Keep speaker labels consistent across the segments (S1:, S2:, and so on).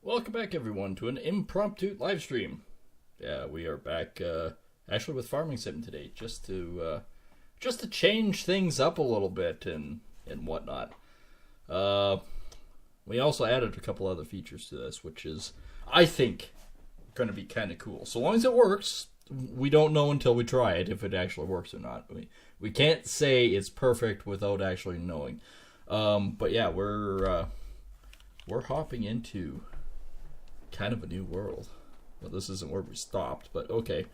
S1: Welcome back, everyone, to an impromptu live stream. Yeah, we are back, actually with Farming Sim today, just to change things up a little bit and whatnot. We also added a couple other features to this, which is, I think, going to be kind of cool. So long as it works, we don't know until we try it if it actually works or not. We can't say it's perfect without actually knowing. But yeah, we're hopping into kind of a new world. Well, this isn't where we stopped, but okay.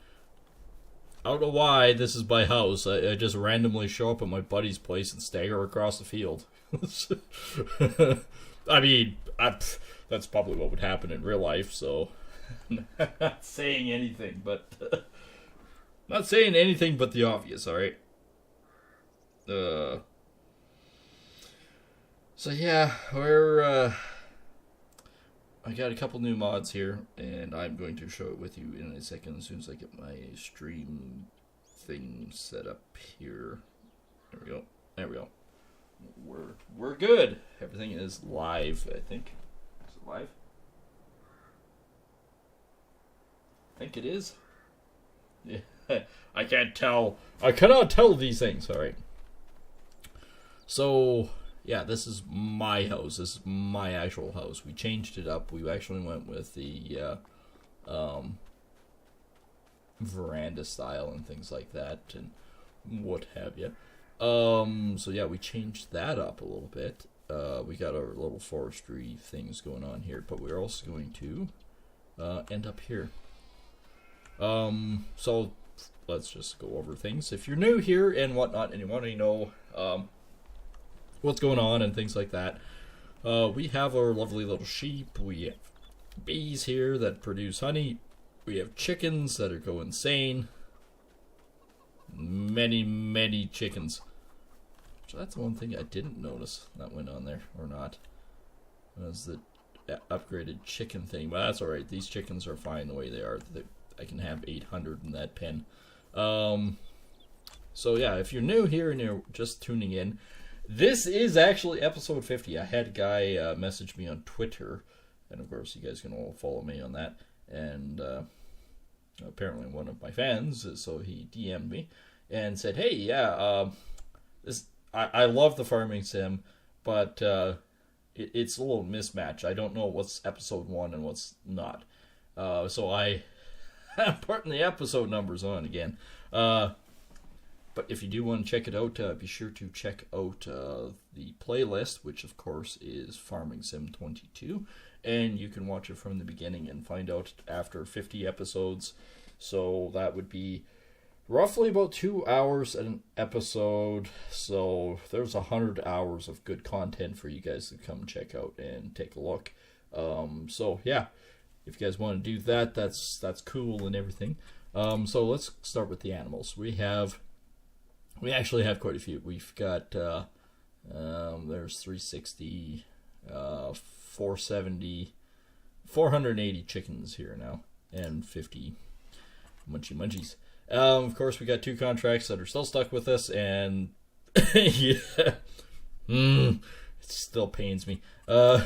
S1: I don't know why this is my house. I just randomly show up at my buddy's place and stagger across the field. I mean, that's probably what would happen in real life, so not saying anything, but not saying anything but the obvious, alright? So yeah, I got a couple new mods here, and I'm going to show it with you in a second as soon as I get my stream thing set up here. There we go. There we go. We're good. Everything is live, I think. Is it live? I think it is. Yeah. I can't tell. I cannot tell these things. All right. So yeah, this is my house. This is my actual house. We changed it up. We actually went with the veranda style and things like that and what have you. So yeah, we changed that up a little bit. We got our little forestry things going on here, but we're also going to end up here. So let's just go over things. If you're new here and whatnot and you want to know what's going on and things like that, we have our lovely little sheep. We have bees here that produce honey. We have chickens that are go insane. Many chickens. So that's one thing I didn't notice that went on there or not. Was the upgraded chicken thing, but that's alright. These chickens are fine the way they are. I can have 800 in that pen. So yeah, if you're new here and you're just tuning in, this is actually episode 50. I had a guy message me on Twitter, and of course you guys can all follow me on that, and apparently one of my fans, so he DM'd me and said, hey, yeah, I love the Farming Sim, but it's a little mismatch. I don't know what's episode 1 and what's not. So I'm putting the episode numbers on again. But if you do want to check it out, be sure to check out the playlist, which of course is Farming Sim 22. And you can watch it from the beginning and find out after 50 episodes. So that would be roughly about 2 hours an episode. So there's 100 hours of good content for you guys to come check out and take a look. So yeah, if you guys want to do that, that's cool and everything. So let's start with the animals. We actually have quite a few. We've got there's 360, 470, 480 chickens here now, and 50 munchies. Of course, we got 2 contracts that are still stuck with us, and yeah, it still pains me. We're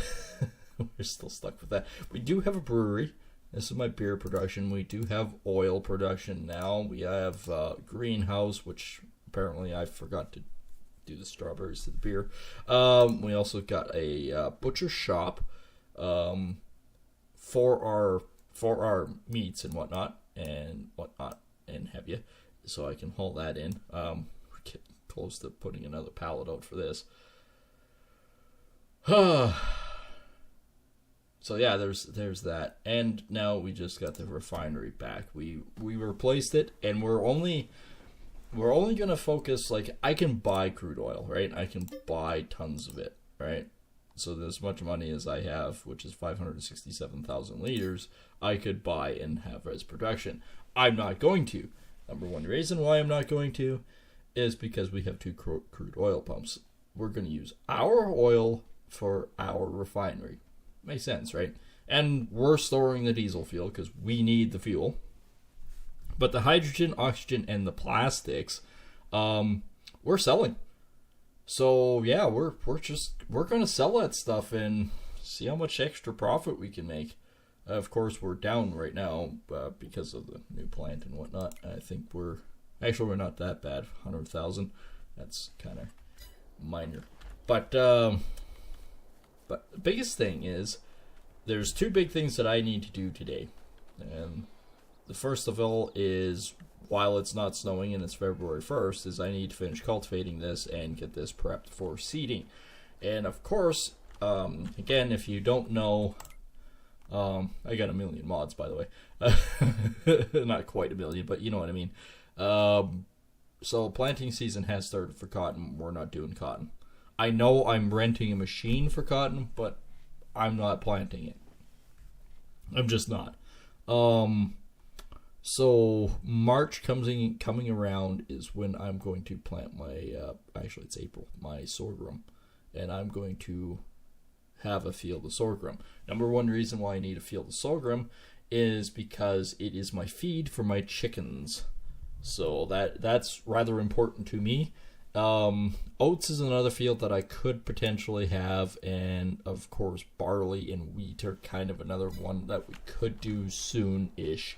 S1: still stuck with that. We do have a brewery. This is my beer production. We do have oil production now. We have greenhouse, which apparently I forgot to do the strawberries to the beer. We also got a butcher shop for our meats and whatnot and have you, so I can haul that in. We're getting close to putting another pallet out for this. So yeah, there's that, and now we just got the refinery back. We replaced it, and we're only gonna focus, like, I can buy crude oil, right? I can buy tons of it, right? So as much money as I have, which is 567,000 liters, I could buy and have as production. I'm not going to. Number one reason why I'm not going to is because we have 2 crude oil pumps. We're going to use our oil for our refinery. Makes sense, right? And we're storing the diesel fuel because we need the fuel. But the hydrogen, oxygen, and the plastics, we're selling. So yeah, we're going to sell that stuff, and see how much extra profit we can make. Of course, we're down right now because of the new plant and whatnot. I think we're not that bad. 100,000. That's kind of minor. But the biggest thing is there's two big things that I need to do today. And the first of all is, while it's not snowing and it's February 1st, is I need to finish cultivating this and get this prepped for seeding. And of course, again, if you don't know, I got 1 million mods, by the way. Not quite 1 million, but you know what I mean. So planting season has started for cotton. We're not doing cotton. I know I'm renting a machine for cotton, but I'm not planting it. I'm just not. So March coming around is when I'm going to plant my, actually it's April, my sorghum. And I'm going to have a field of sorghum. Number one reason why I need a field of sorghum is because it is my feed for my chickens. So that's rather important to me. Oats is another field that I could potentially have, and of course barley and wheat are kind of another one that we could do soon-ish.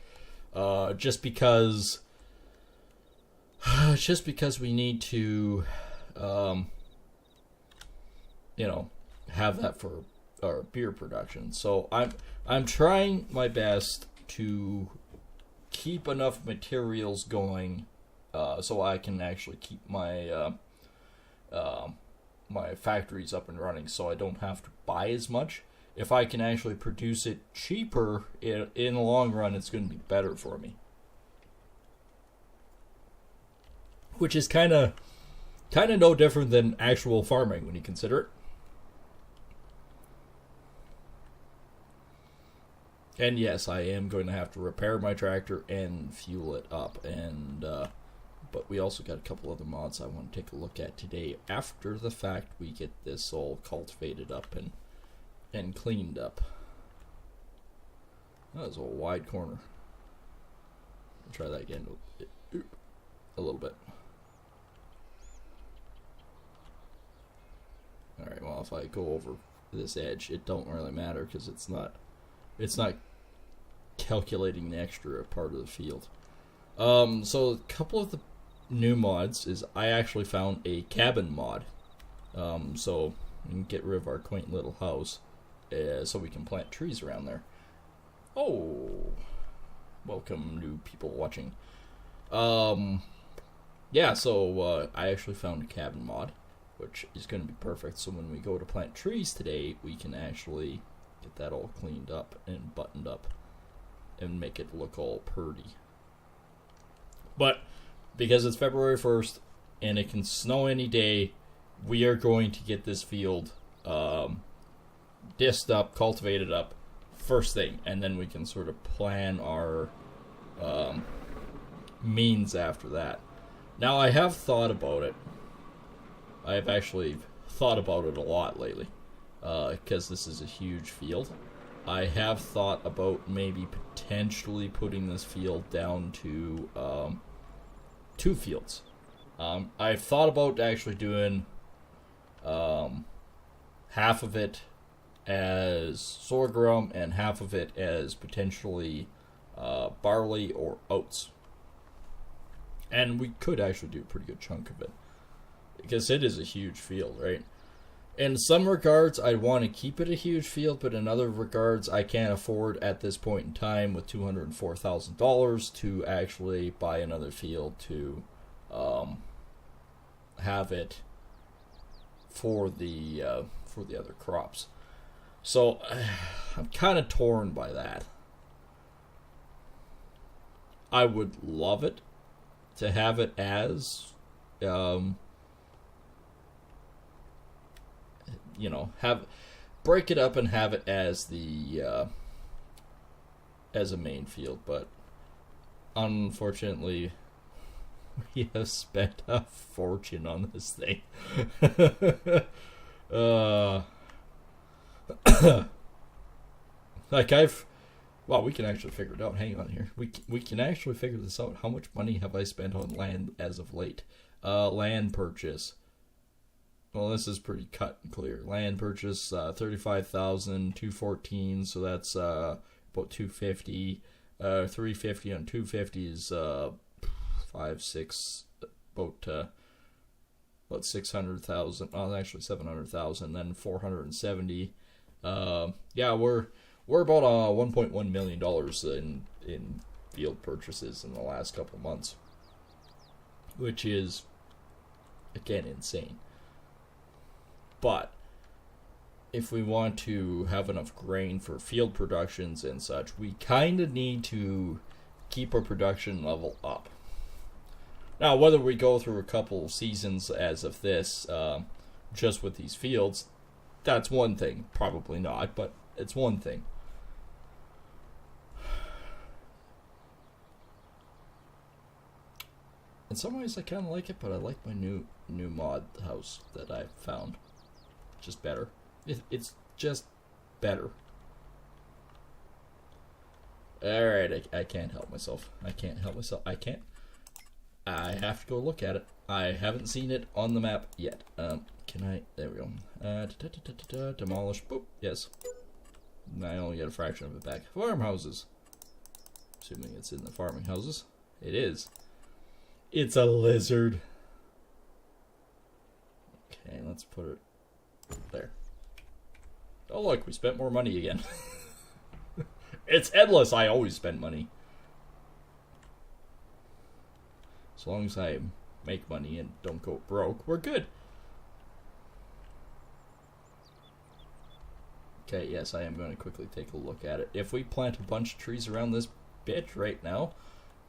S1: Just because we need to, have that for our beer production. So I'm trying my best to keep enough materials going so I can actually keep my my factories up and running, so I don't have to buy as much. If I can actually produce it cheaper, in the long run, it's going to be better for me. Which is kind of no different than actual farming when you consider it. And yes, I am going to have to repair my tractor and fuel it up. And but we also got a couple other mods I want to take a look at today after the fact we get this all cultivated up and cleaned up. That was a wide corner. I'll try that again a little bit. Alright, well, if I go over this edge, it don't really matter because it's not calculating the extra part of the field. So a couple of the new mods is I actually found a cabin mod. So we can get rid of our quaint little house so we can plant trees around there. Oh, welcome new people watching. Yeah, so I actually found a cabin mod, which is going to be perfect. So when we go to plant trees today, we can actually get that all cleaned up and buttoned up and make it look all purty. But because it's February 1st and it can snow any day, we are going to get this field disced up, cultivated up first thing, and then we can sort of plan our means after that. Now, I have thought about it. I have actually thought about it a lot lately, because this is a huge field. I have thought about maybe potentially putting this field down to 2 fields. I've thought about actually doing half of it as sorghum and half of it as potentially barley or oats. And we could actually do a pretty good chunk of it, because it is a huge field, right? In some regards, I'd want to keep it a huge field, but in other regards, I can't afford at this point in time with $204,000 to actually buy another field to have it for the other crops. So I'm kind of torn by that. I would love it to have it as break it up and have it as the as a main field, but unfortunately we have spent a fortune on this thing. We can actually figure it out. Hang on here. We can actually figure this out. How much money have I spent on land as of late? Land purchase. Well, this is pretty cut and clear. Land purchase, 35,214, so that's about 250. 350 on 250 is 5, 6, about 600,000. Oh, actually 700,000. Then 470. Yeah, we're about $1.1 million in field purchases in the last couple months, which is again insane. But if we want to have enough grain for field productions and such, we kind of need to keep our production level up. Now, whether we go through a couple seasons as of this, just with these fields, that's one thing. Probably not, but it's one thing. In some ways, I kind of like it, but I like my new mod house that I found. Just better. It's just better. Alright, I can't help myself. I have to go look at it. I haven't seen it on the map yet. Can I? There we go. Demolish. Boop. Yes. I only get a fraction of it back. Farmhouses. Assuming it's in the farming houses. It is. It's a lizard. Okay, let's put it there. Oh look, we spent more money again. It's endless. I always spend money. As long as I make money and don't go broke, we're good. Okay, yes, I am going to quickly take a look at it. If we plant a bunch of trees around this bitch right now,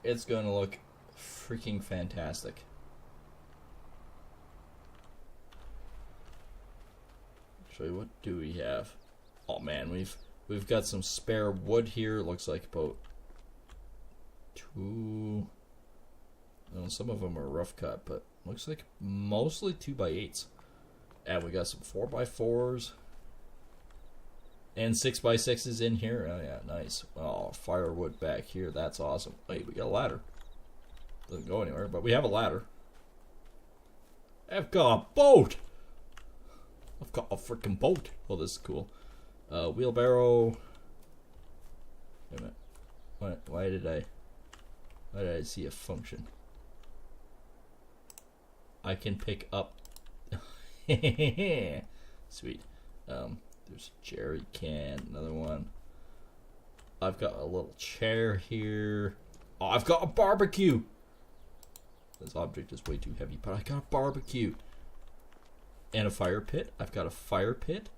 S1: it's going to look freaking fantastic. Actually, what do we have? Oh man, we've got some spare wood here. Looks like about 2. Well, some of them are rough cut, but looks like mostly 2x8s. And we got some 4x4s and 6x6s in here. Oh yeah, nice. Oh, firewood back here. That's awesome. Wait, we got a ladder. Doesn't go anywhere, but we have a ladder. I've got a boat. I've got a freaking boat. Oh, this is cool. Wheelbarrow. Wait a minute. Why did I see a function? I can pick up. Sweet. There's a jerry can. Another one. I've got a little chair here. Oh, I've got a barbecue. This object is way too heavy, but I got a barbecue. And a fire pit. I've got a fire pit.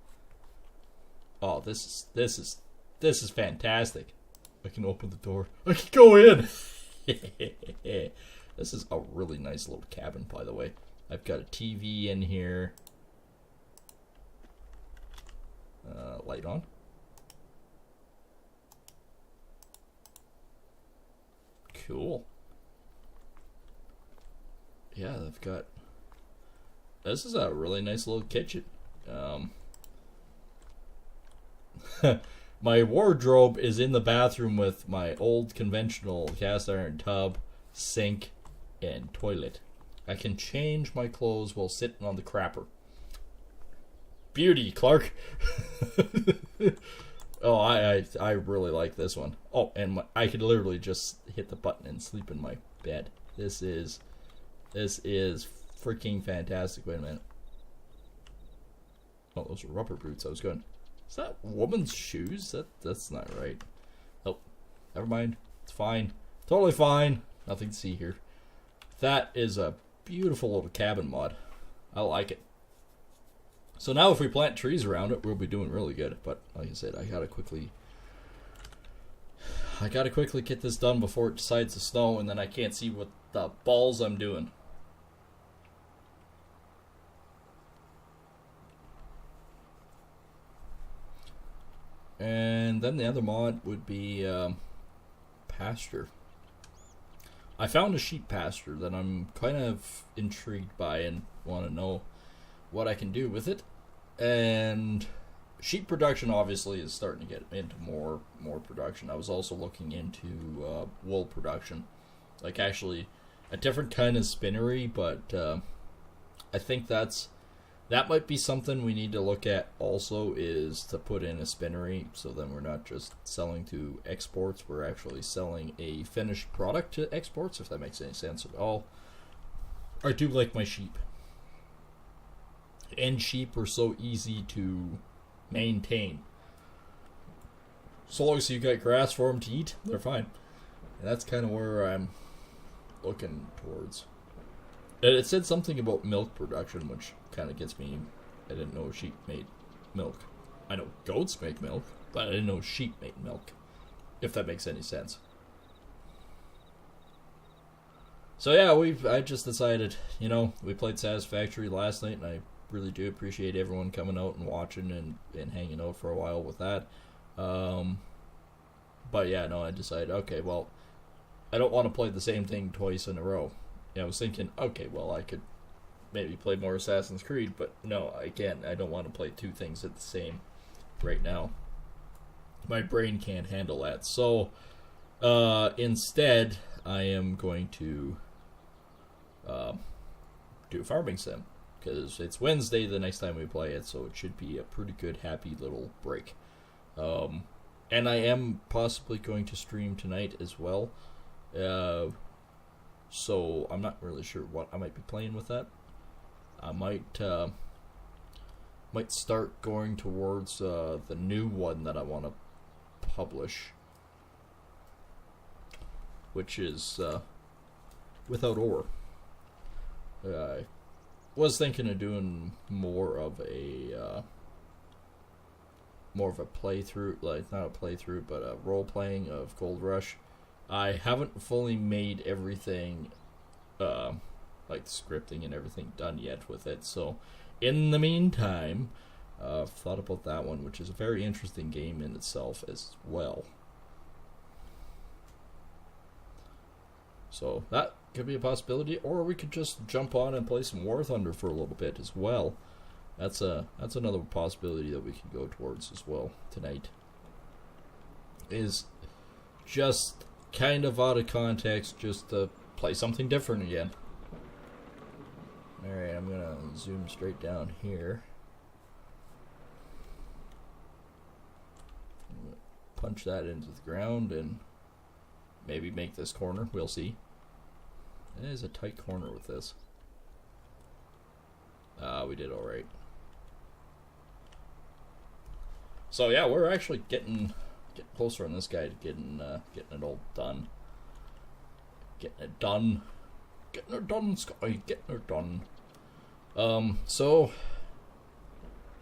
S1: Oh, this is fantastic. I can open the door. I can go in. This is a really nice little cabin, by the way. I've got a TV in here. Light on. Cool. Yeah, they've got. This is a really nice little kitchen. My wardrobe is in the bathroom with my old conventional cast iron tub, sink, and toilet. I can change my clothes while sitting on the crapper. Beauty, Clark. Oh, I really like this one. Oh, and I could literally just hit the button and sleep in my bed. This is freaking fantastic. Wait a minute. Oh, those are rubber boots. I was going, is that woman's shoes? That's not right. Oh, never mind. It's fine. Totally fine. Nothing to see here. That is a beautiful little cabin mod. I like it. So now if we plant trees around it, we'll be doing really good. But like I said, I gotta quickly get this done before it decides to snow, and then I can't see what the balls I'm doing. And then the other mod would be pasture. I found a sheep pasture that I'm kind of intrigued by and want to know what I can do with it. And sheep production obviously is starting to get into more production. I was also looking into wool production, like actually a different kind of spinnery, but I think that's That might be something we need to look at also, is to put in a spinnery, so then we're not just selling to exports, we're actually selling a finished product to exports, if that makes any sense at all. I do like my sheep. And sheep are so easy to maintain. So long as you got grass for them to eat, they're fine. And that's kind of where I'm looking towards. And it said something about milk production, which kind of gets me. I didn't know sheep made milk. I know goats make milk, but I didn't know sheep made milk. If that makes any sense. So yeah, I just decided, we played Satisfactory last night, and I really do appreciate everyone coming out and watching and hanging out for a while with that. But yeah, no, I decided, okay, well, I don't want to play the same thing twice in a row. I was thinking, okay, well, I could maybe play more Assassin's Creed, but no, I can't. I don't want to play two things at the same right now. My brain can't handle that. So, instead, I am going to do Farming Sim, because it's Wednesday the next time we play it, so it should be a pretty good, happy little break. And I am possibly going to stream tonight as well. So I'm not really sure what I might be playing with that. I might start going towards the new one that I want to publish, which is Without Ore. I was thinking of doing more of a playthrough, like not a playthrough, but a role playing of Gold Rush. I haven't fully made everything, like the scripting and everything done yet with it. So, in the meantime, I've thought about that one, which is a very interesting game in itself as well. So that could be a possibility, or we could just jump on and play some War Thunder for a little bit as well. That's another possibility that we could go towards as well tonight. Is just kind of out of context, just to play something different again. Alright, I'm gonna zoom straight down here. Punch that into the ground and maybe make this corner. We'll see. It is a tight corner with this. We did alright. So yeah, we're actually getting closer on this guy to getting it all done. Getting it done, Sky. Getting it done. So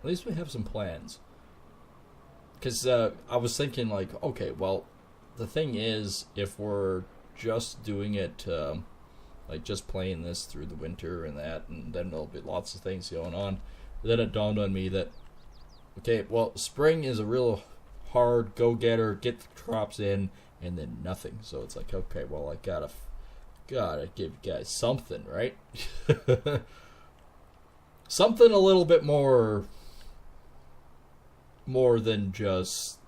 S1: at least we have some plans. Because I was thinking, like, okay, well, the thing is, if we're just doing it, like just playing this through the winter and that, and then there'll be lots of things going on. Then it dawned on me that, okay, well, spring is a real hard go-getter, get the crops in, and then nothing. So it's like, okay, well, I gotta give you guys something, right? Something a little bit more than just,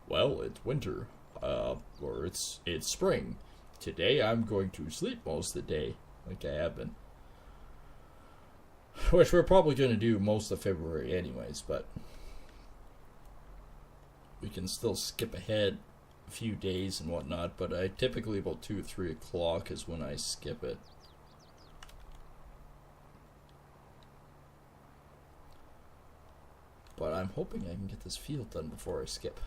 S1: well, it's winter, or it's spring. Today I'm going to sleep most of the day, like I have been. Which we're probably going to do most of February anyways, but we can still skip ahead a few days and whatnot, but I typically about 2 or 3 o'clock is when I skip it. But I'm hoping I can get this field done before I skip.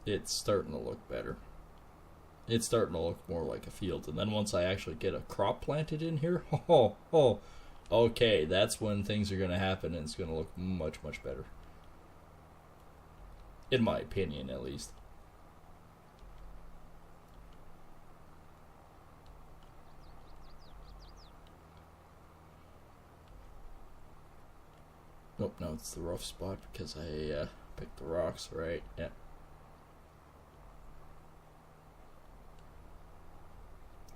S1: It's starting to look better. It's starting to look more like a field. And then once I actually get a crop planted in here, okay, that's when things are going to happen, and it's going to look much, much better. In my opinion, at least. Nope, no, it's the rough spot because I picked the rocks, right? Yeah.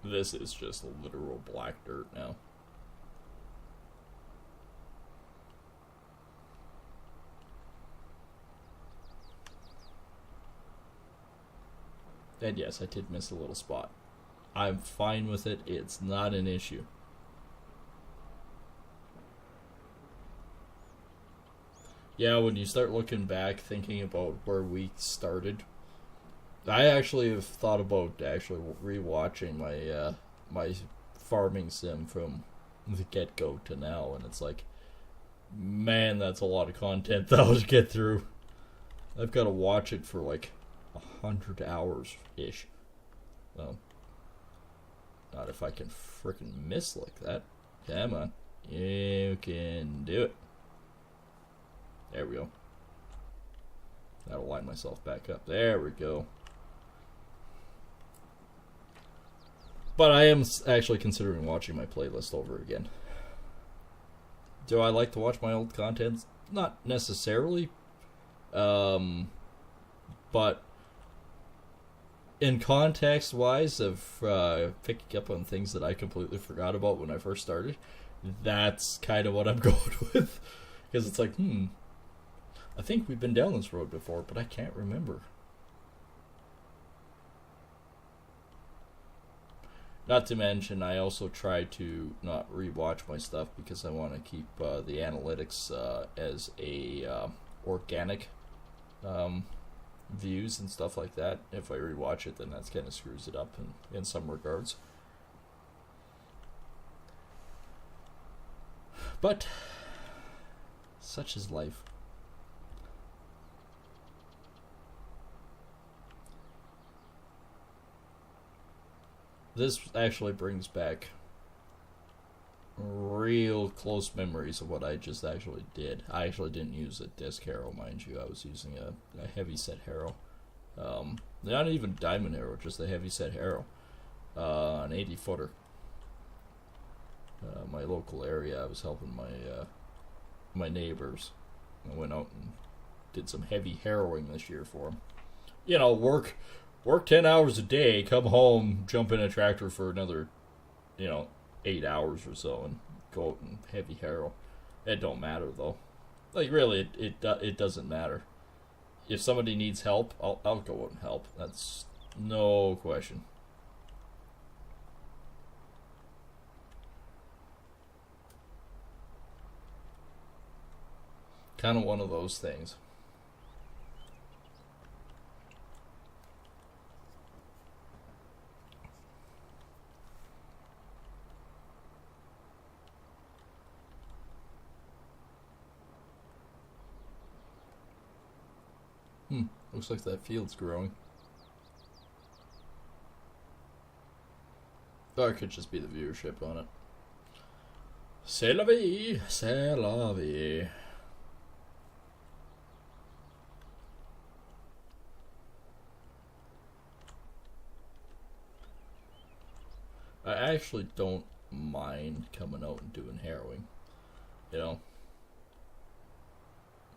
S1: This is just literal black dirt now. And yes, I did miss a little spot. I'm fine with it. It's not an issue. Yeah, when you start looking back, thinking about where we started, I actually have thought about actually rewatching my farming sim from the get go to now, and it's like, man, that's a lot of content that I would get through. I've got to watch it for like 100 hours ish. Well, not if I can frickin' miss like that. Come on, you can do it. There we go. That'll line myself back up. There we go. But I am actually considering watching my playlist over again. Do I like to watch my old content? Not necessarily. But in context wise of picking up on things that I completely forgot about when I first started, that's kind of what I'm going with. Because it's like, I think we've been down this road before, but I can't remember. Not to mention, I also try to not rewatch my stuff because I want to keep the analytics as a organic views and stuff like that. If I rewatch it, then that's kind of screws it up in some regards. But such is life. This actually brings back real close memories of what I just actually did. I actually didn't use a disc harrow, mind you. I was using a heavy set harrow. Not even diamond harrow, just a heavy set harrow. An 80 footer. My local area, I was helping my neighbors. I went out and did some heavy harrowing this year for them. You know, work 10 hours a day, come home, jump in a tractor for another, 8 hours or so, and go out and heavy harrow. It don't matter though. Like really, it doesn't matter. If somebody needs help, I'll go out and help. That's no question. Kind of one of those things. Looks like that field's growing. Or it could just be the viewership on it. C'est la vie, c'est la vie. I actually don't mind coming out and doing harrowing.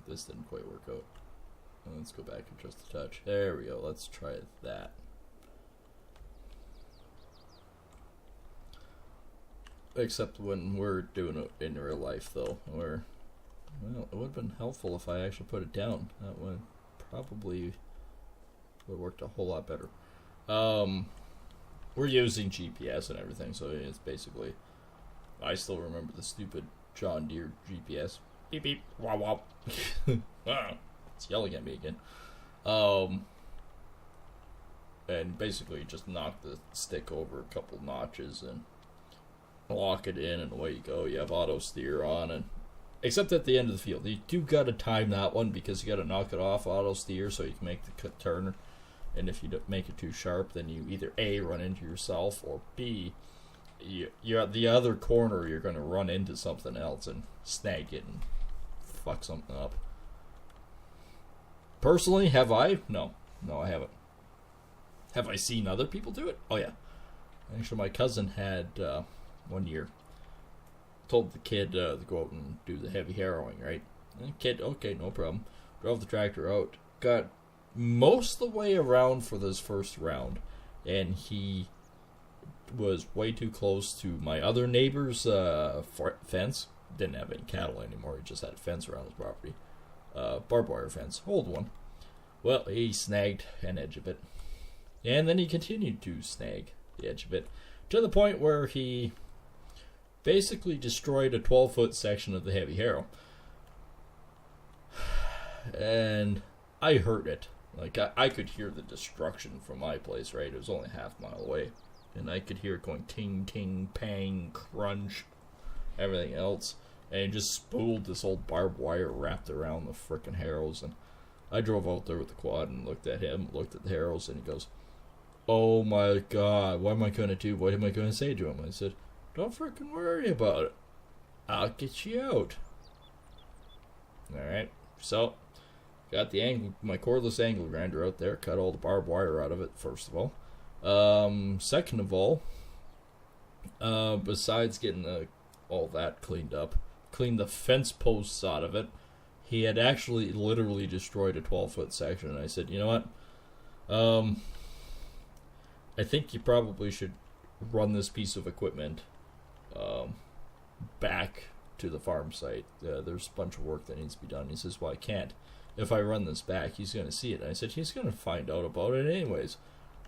S1: This didn't quite work out. Let's go back and just a touch. There we go. Let's try that. Except when we're doing it in real life, though. It would have been helpful if I actually put it down. That would probably would have worked a whole lot better. We're using GPS and everything, so it's basically... I still remember the stupid John Deere GPS. Beep beep, wah wah. It's yelling at me again. And basically just knock the stick over a couple notches and lock it in, and away you go. You have auto steer on, and except at the end of the field, you do gotta time that one because you gotta knock it off auto steer so you can make the turn. And if you don't make it too sharp, then you either A, run into yourself, or B, you're at the other corner, you're gonna run into something else and snag it and fuck something up. Personally, have I? No, I haven't. Have I seen other people do it? Oh yeah. Actually, my cousin had 1 year. Told the kid to go out and do the heavy harrowing, right? And the kid, okay, no problem. Drove the tractor out. Got most of the way around for this first round. And he was way too close to my other neighbor's fence. Didn't have any cattle anymore. He just had a fence around his property. Barbed wire fence, old one. Well, he snagged an edge of it. And then he continued to snag the edge of it to the point where he basically destroyed a 12-foot section of the heavy harrow. And I heard it. Like, I could hear the destruction from my place, right? It was only half a mile away. And I could hear it going ting, ting, pang, crunch, everything else. And it just spooled this old barbed wire wrapped around the frickin' harrows. And I drove out there with the quad and looked at him, looked at the harrows, and he goes, "Oh my God, what am I going to do? What am I going to say to him?" I said, "Don't frickin' worry about it. I'll get you out." Alright, so got my cordless angle grinder out there, cut all the barbed wire out of it, first of all. Second of all, besides getting all that cleaned up, cleaned the fence posts out of it, he had actually literally destroyed a 12-foot section. And I said, "You know what? I think you probably should run this piece of equipment back to the farm site. There's a bunch of work that needs to be done." He says, "Well, I can't. If I run this back, he's going to see it." And I said, "He's going to find out about it anyways.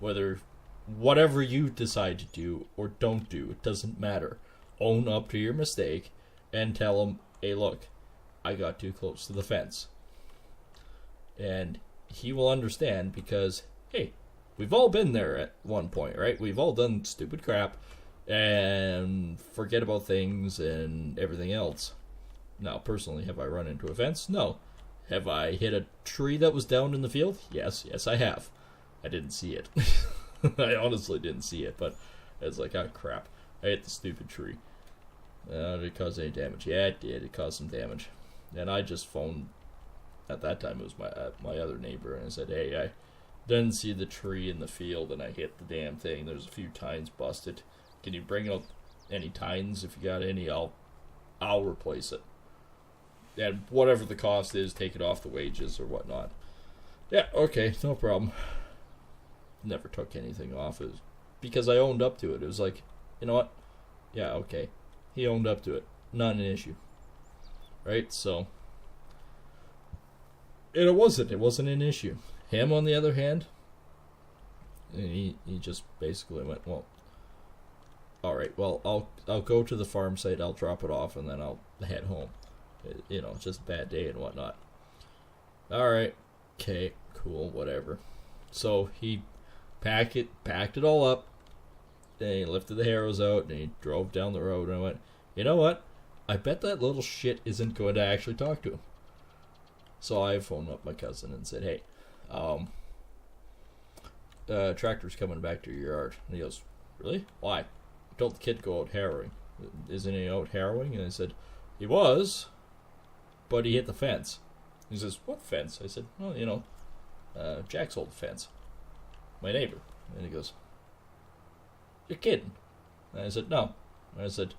S1: Whatever you decide to do or don't do, it doesn't matter. Own up to your mistake and tell him, hey, look, I got too close to the fence." And he will understand because, hey, we've all been there at one point, right? We've all done stupid crap and forget about things and everything else. Now, personally, have I run into a fence? No. Have I hit a tree that was down in the field? Yes, I have. I didn't see it. I honestly didn't see it, but it's like, oh crap, I hit the stupid tree. Did it cause any damage? Yeah, it did. It caused some damage. And I just phoned, at that time it was my other neighbor, and I said, "Hey, I didn't see the tree in the field, and I hit the damn thing. There's a few tines busted. Can you bring out any tines? If you got any, I'll replace it. And whatever the cost is, take it off the wages or whatnot." "Yeah, okay, no problem." Never took anything off. It was because I owned up to it. It was like, you know what? Yeah, okay. He owned up to it. Not an issue. Right? So, and it wasn't an issue. Him, on the other hand, he just basically went, "Well, alright, well, I'll go to the farm site, I'll drop it off, and then I'll head home. You know, it's just a bad day and whatnot." Alright, okay, cool, whatever. So he packed it all up, and he lifted the harrows out, and he drove down the road, and I went, "You know what? I bet that little shit isn't going to actually talk to him." So I phoned up my cousin and said, "Hey, tractor's coming back to your yard." And he goes, "Really? Why?" "I told the kid to go out harrowing." "Isn't he out harrowing?" And I said, "He was, but he hit the fence." He says, "What fence?" I said, "Well, you know, Jack's old fence. My neighbor." And he goes, "You're kidding." And I said, "No." And I said,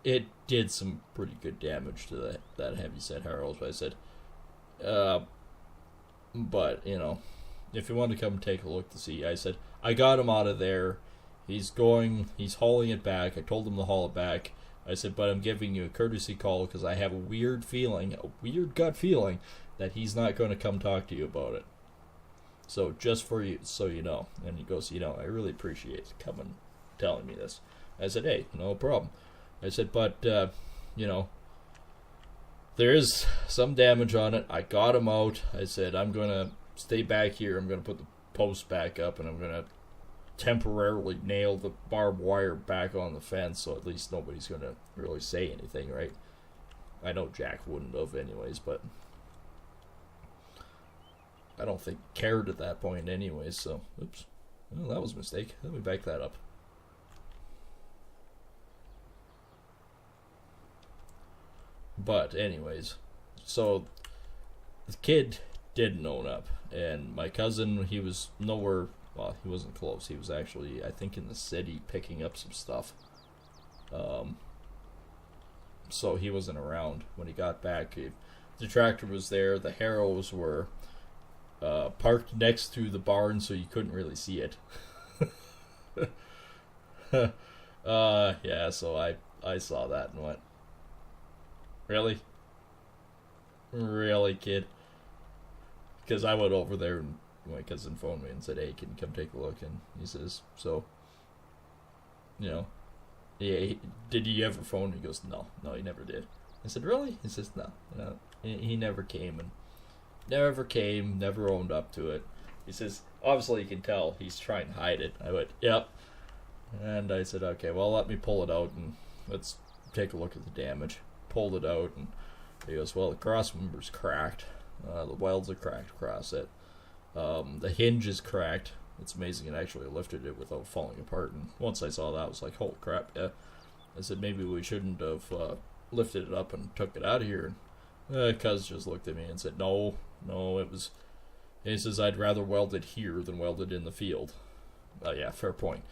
S1: "It did some pretty good damage to that heavy set harrow." So I said, "But, you know, if you want to come take a look to see," I said, "I got him out of there. He's hauling it back. I told him to haul it back." I said, "But I'm giving you a courtesy call because I have a weird gut feeling that he's not going to come talk to you about it. So just for you, so you know." And he goes, "You know, I really appreciate you coming, telling me this." I said, "Hey, no problem." I said, "But, you know, there is some damage on it. I got him out." I said, "I'm going to stay back here. I'm going to put the post back up, and I'm going to temporarily nail the barbed wire back on the fence, so at least nobody's going to really say anything, right?" I know Jack wouldn't have anyways, but I don't think he cared at that point anyways, so, oops. Well, that was a mistake. Let me back that up. But anyways, so the kid didn't own up, and my cousin, he was nowhere. Well, he wasn't close. He was actually, I think, in the city picking up some stuff. So he wasn't around when he got back. The tractor was there. The harrows were parked next to the barn, so you couldn't really see it. Yeah. So I saw that and went, really, kid? Because I went over there and my cousin phoned me and said, "Hey, can you come take a look?" And he says, "So, you know, yeah, did he ever phone?" He goes, "No, he never did." I said, "Really?" He says, "No, no, he never came and never owned up to it." He says, "Obviously, you can tell he's trying to hide it." I went, "Yep," and I said, "Okay, well, let me pull it out and let's take a look at the damage." Pulled it out, and he goes, "Well, the cross member's cracked. The welds are cracked across it. The hinge is cracked. It's amazing it actually lifted it without falling apart." And once I saw that, I was like, "Holy crap!" Yeah. I said, "Maybe we shouldn't have lifted it up and took it out of here." And Cuz just looked at me and said, "No, it was." He says, "I'd rather weld it here than weld it in the field." Yeah, fair point.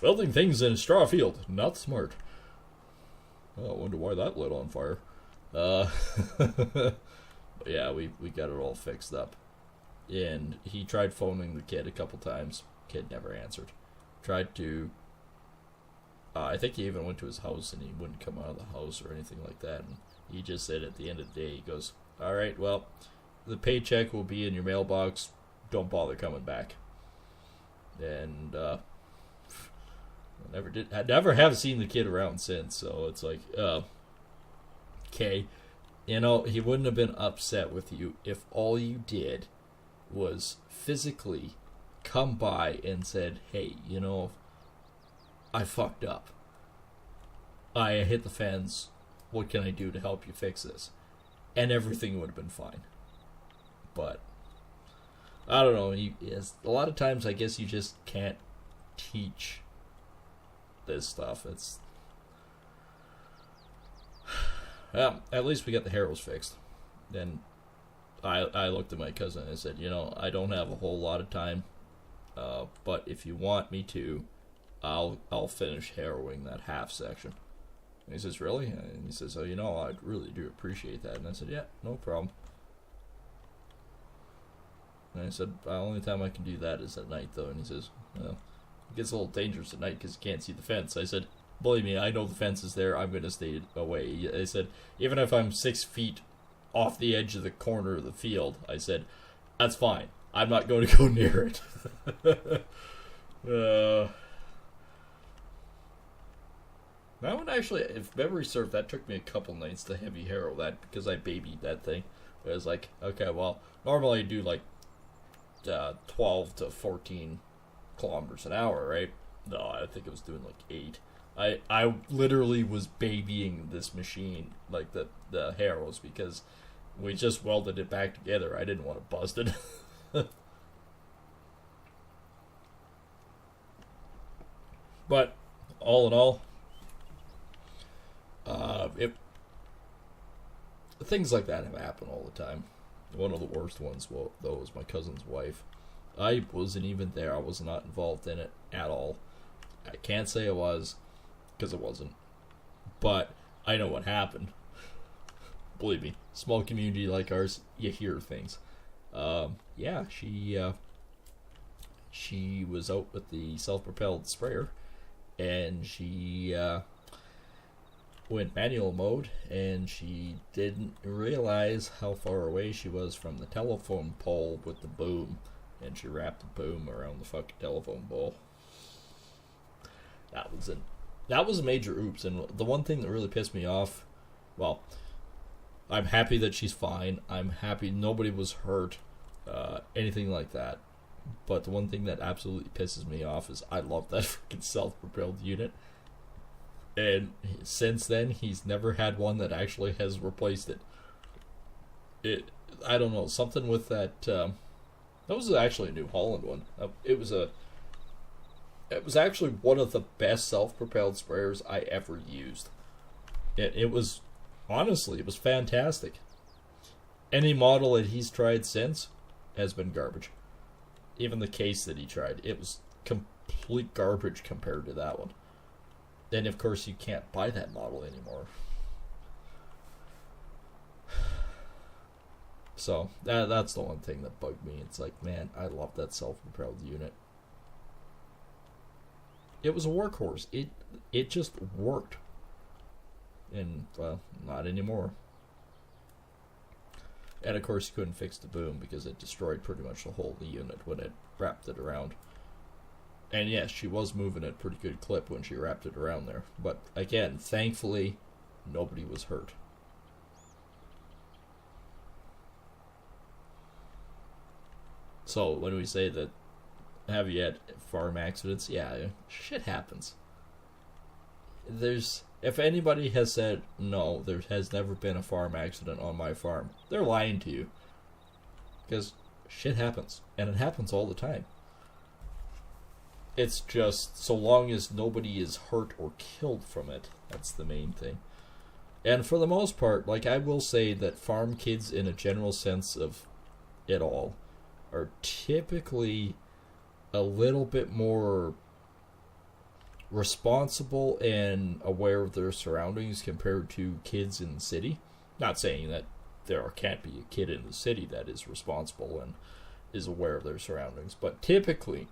S1: Welding things in a straw field, not smart. Oh, I wonder why that lit on fire. Yeah, we got it all fixed up. And he tried phoning the kid a couple times. Kid never answered. Tried to... I think he even went to his house and he wouldn't come out of the house or anything like that. And he just said at the end of the day, he goes, "Alright, well, the paycheck will be in your mailbox. Don't bother coming back." And I never have seen the kid around since, so it's like, okay. You know, he wouldn't have been upset with you if all you did was physically come by and said, "Hey, you know, I fucked up. I hit the fence. What can I do to help you fix this?" And everything would have been fine. But I don't know. A lot of times, I guess you just can't teach this stuff. It's... Well, at least we got the Harrows fixed. Then I looked at my cousin and I said, "You know, I don't have a whole lot of time, but if you want me to, I'll finish harrowing that half section." And he says, "Really?" And he says, "Oh, you know, I really do appreciate that." And I said, "Yeah, no problem." And I said, "The only time I can do that is at night, though." And he says, "Well, it gets a little dangerous at night because you can't see the fence." I said, "Believe me, I know the fence is there. I'm going to stay away." I said, "Even if I'm 6 feet off the edge of the corner of the field," I said, "that's fine. I'm not going to go near it." That one actually, if memory serves, that took me a couple nights to heavy harrow that because I babied that thing. It was like, okay, well, normally I do like 12 to 14 kilometers an hour, right? No, I think it was doing like 8. I literally was babying this machine, like the harrows, because we just welded it back together. I didn't want to bust it. But all in all, things like that have happened all the time. One of the worst ones, though, was my cousin's wife. I wasn't even there. I was not involved in it at all. I can't say I was, because it wasn't. But I know what happened. Believe me, small community like ours, you hear things. Yeah, she was out with the self-propelled sprayer, and she went manual mode, and she didn't realize how far away she was from the telephone pole with the boom, and she wrapped the boom around the fucking telephone pole. That was a major oops. And the one thing that really pissed me off, well, I'm happy that she's fine. I'm happy nobody was hurt, anything like that. But the one thing that absolutely pisses me off is I love that freaking self-propelled unit. And since then, he's never had one that actually has replaced it. I don't know, something with that. That was actually a New Holland one. It was actually one of the best self-propelled sprayers I ever used. It was, honestly, it was fantastic. Any model that he's tried since has been garbage. Even the case that he tried, it was complete garbage compared to that one. And of course, you can't buy that model anymore. So that's the one thing that bugged me. It's like, man, I love that self-propelled unit. It was a workhorse. It just worked. And, well, not anymore. And of course, you couldn't fix the boom because it destroyed pretty much the whole of the unit when it wrapped it around. And yes, she was moving at a pretty good clip when she wrapped it around there. But again, thankfully, nobody was hurt. So when we say that, have you had farm accidents? Yeah, shit happens. If anybody has said, no, there has never been a farm accident on my farm, they're lying to you. Because shit happens. And it happens all the time. It's just, so long as nobody is hurt or killed from it, that's the main thing. And for the most part, like, I will say that farm kids, in a general sense of it all, are typically a little bit more responsible and aware of their surroundings compared to kids in the city. Not saying that there can't be a kid in the city that is responsible and is aware of their surroundings, but typically,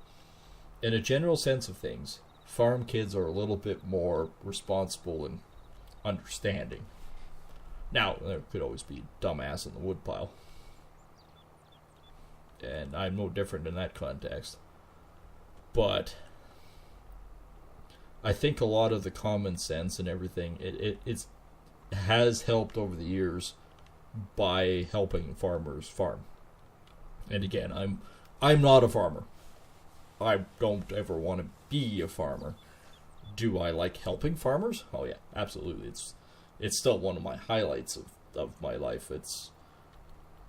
S1: in a general sense of things, farm kids are a little bit more responsible and understanding. Now, there could always be a dumbass in the woodpile, and I'm no different in that context. But I think a lot of the common sense and everything, it has helped over the years by helping farmers farm. And again, I'm not a farmer. I don't ever want to be a farmer. Do I like helping farmers? Oh yeah, absolutely. It's still one of my highlights of my life.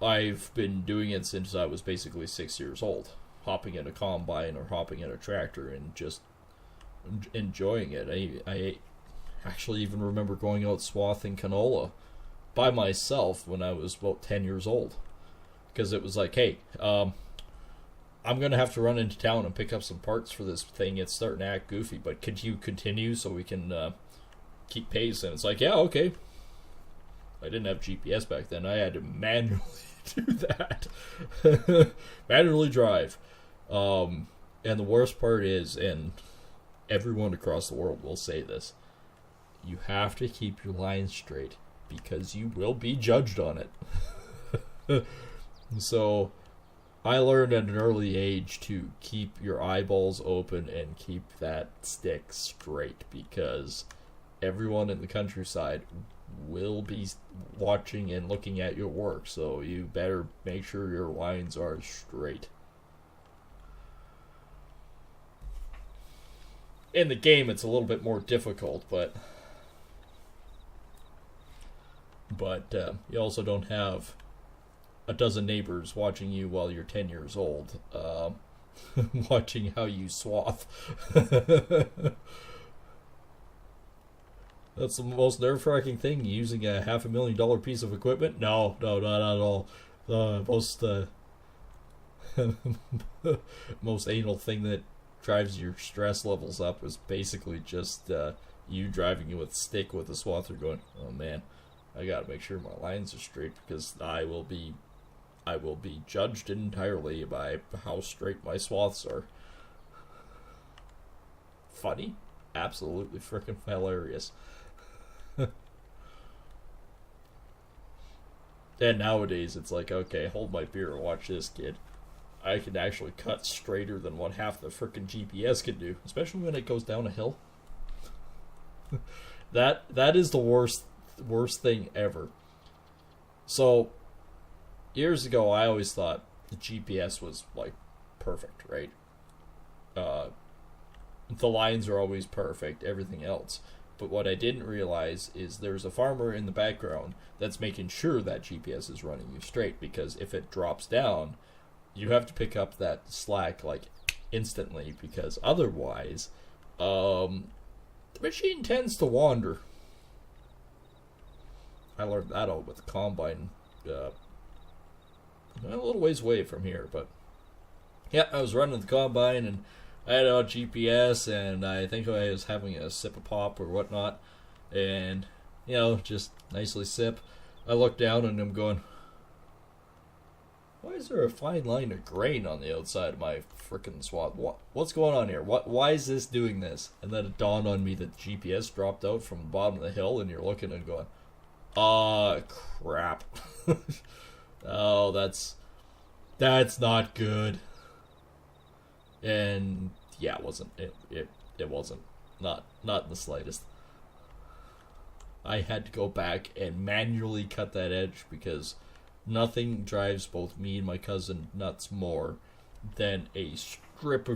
S1: I've been doing it since I was basically 6 years old, hopping in a combine or hopping in a tractor and just enjoying it. I actually even remember going out swathing canola by myself when I was about 10 years old, because it was like, hey, I'm going to have to run into town and pick up some parts for this thing. It's starting to act goofy, but could you continue so we can keep pace? And it's like, yeah, okay. I didn't have GPS back then. I had to manually do that. Manually drive. And the worst part is, and everyone across the world will say this, you have to keep your lines straight because you will be judged on it. So I learned at an early age to keep your eyeballs open and keep that stick straight, because everyone in the countryside will be watching and looking at your work, so you better make sure your lines are straight. In the game, it's a little bit more difficult, but you also don't have a dozen neighbors watching you while you're 10 years old, watching how you swath. That's the most nerve-wracking thing, using a $500,000 piece of equipment? No, not at all. Most anal thing that drives your stress levels up is basically just you driving with a stick with a swather going, oh man, I gotta make sure my lines are straight, because I will be judged entirely by how straight my swaths are. Funny? Absolutely freaking hilarious. And nowadays it's like, okay, hold my beer and watch this, kid. I can actually cut straighter than what half the freaking GPS can do, especially when it goes down a hill. That is the worst thing ever. So years ago, I always thought the GPS was like perfect, right? The lines are always perfect, everything else. But what I didn't realize is there's a farmer in the background that's making sure that GPS is running you straight, because if it drops down, you have to pick up that slack like instantly, because otherwise the machine tends to wander. I learned that out with the combine a little ways away from here, but yeah, I was running the combine and I had a GPS, and I think I was having a sip of pop or whatnot, and just nicely sip. I look down and I'm going, why is there a fine line of grain on the outside of my frickin' swath? What's going on here? Why is this doing this? And then it dawned on me that the GPS dropped out from the bottom of the hill, and you're looking and going, crap. Oh, that's not good. And yeah, it wasn't. It wasn't. Not in the slightest. I had to go back and manually cut that edge because nothing drives both me and my cousin nuts more than a strip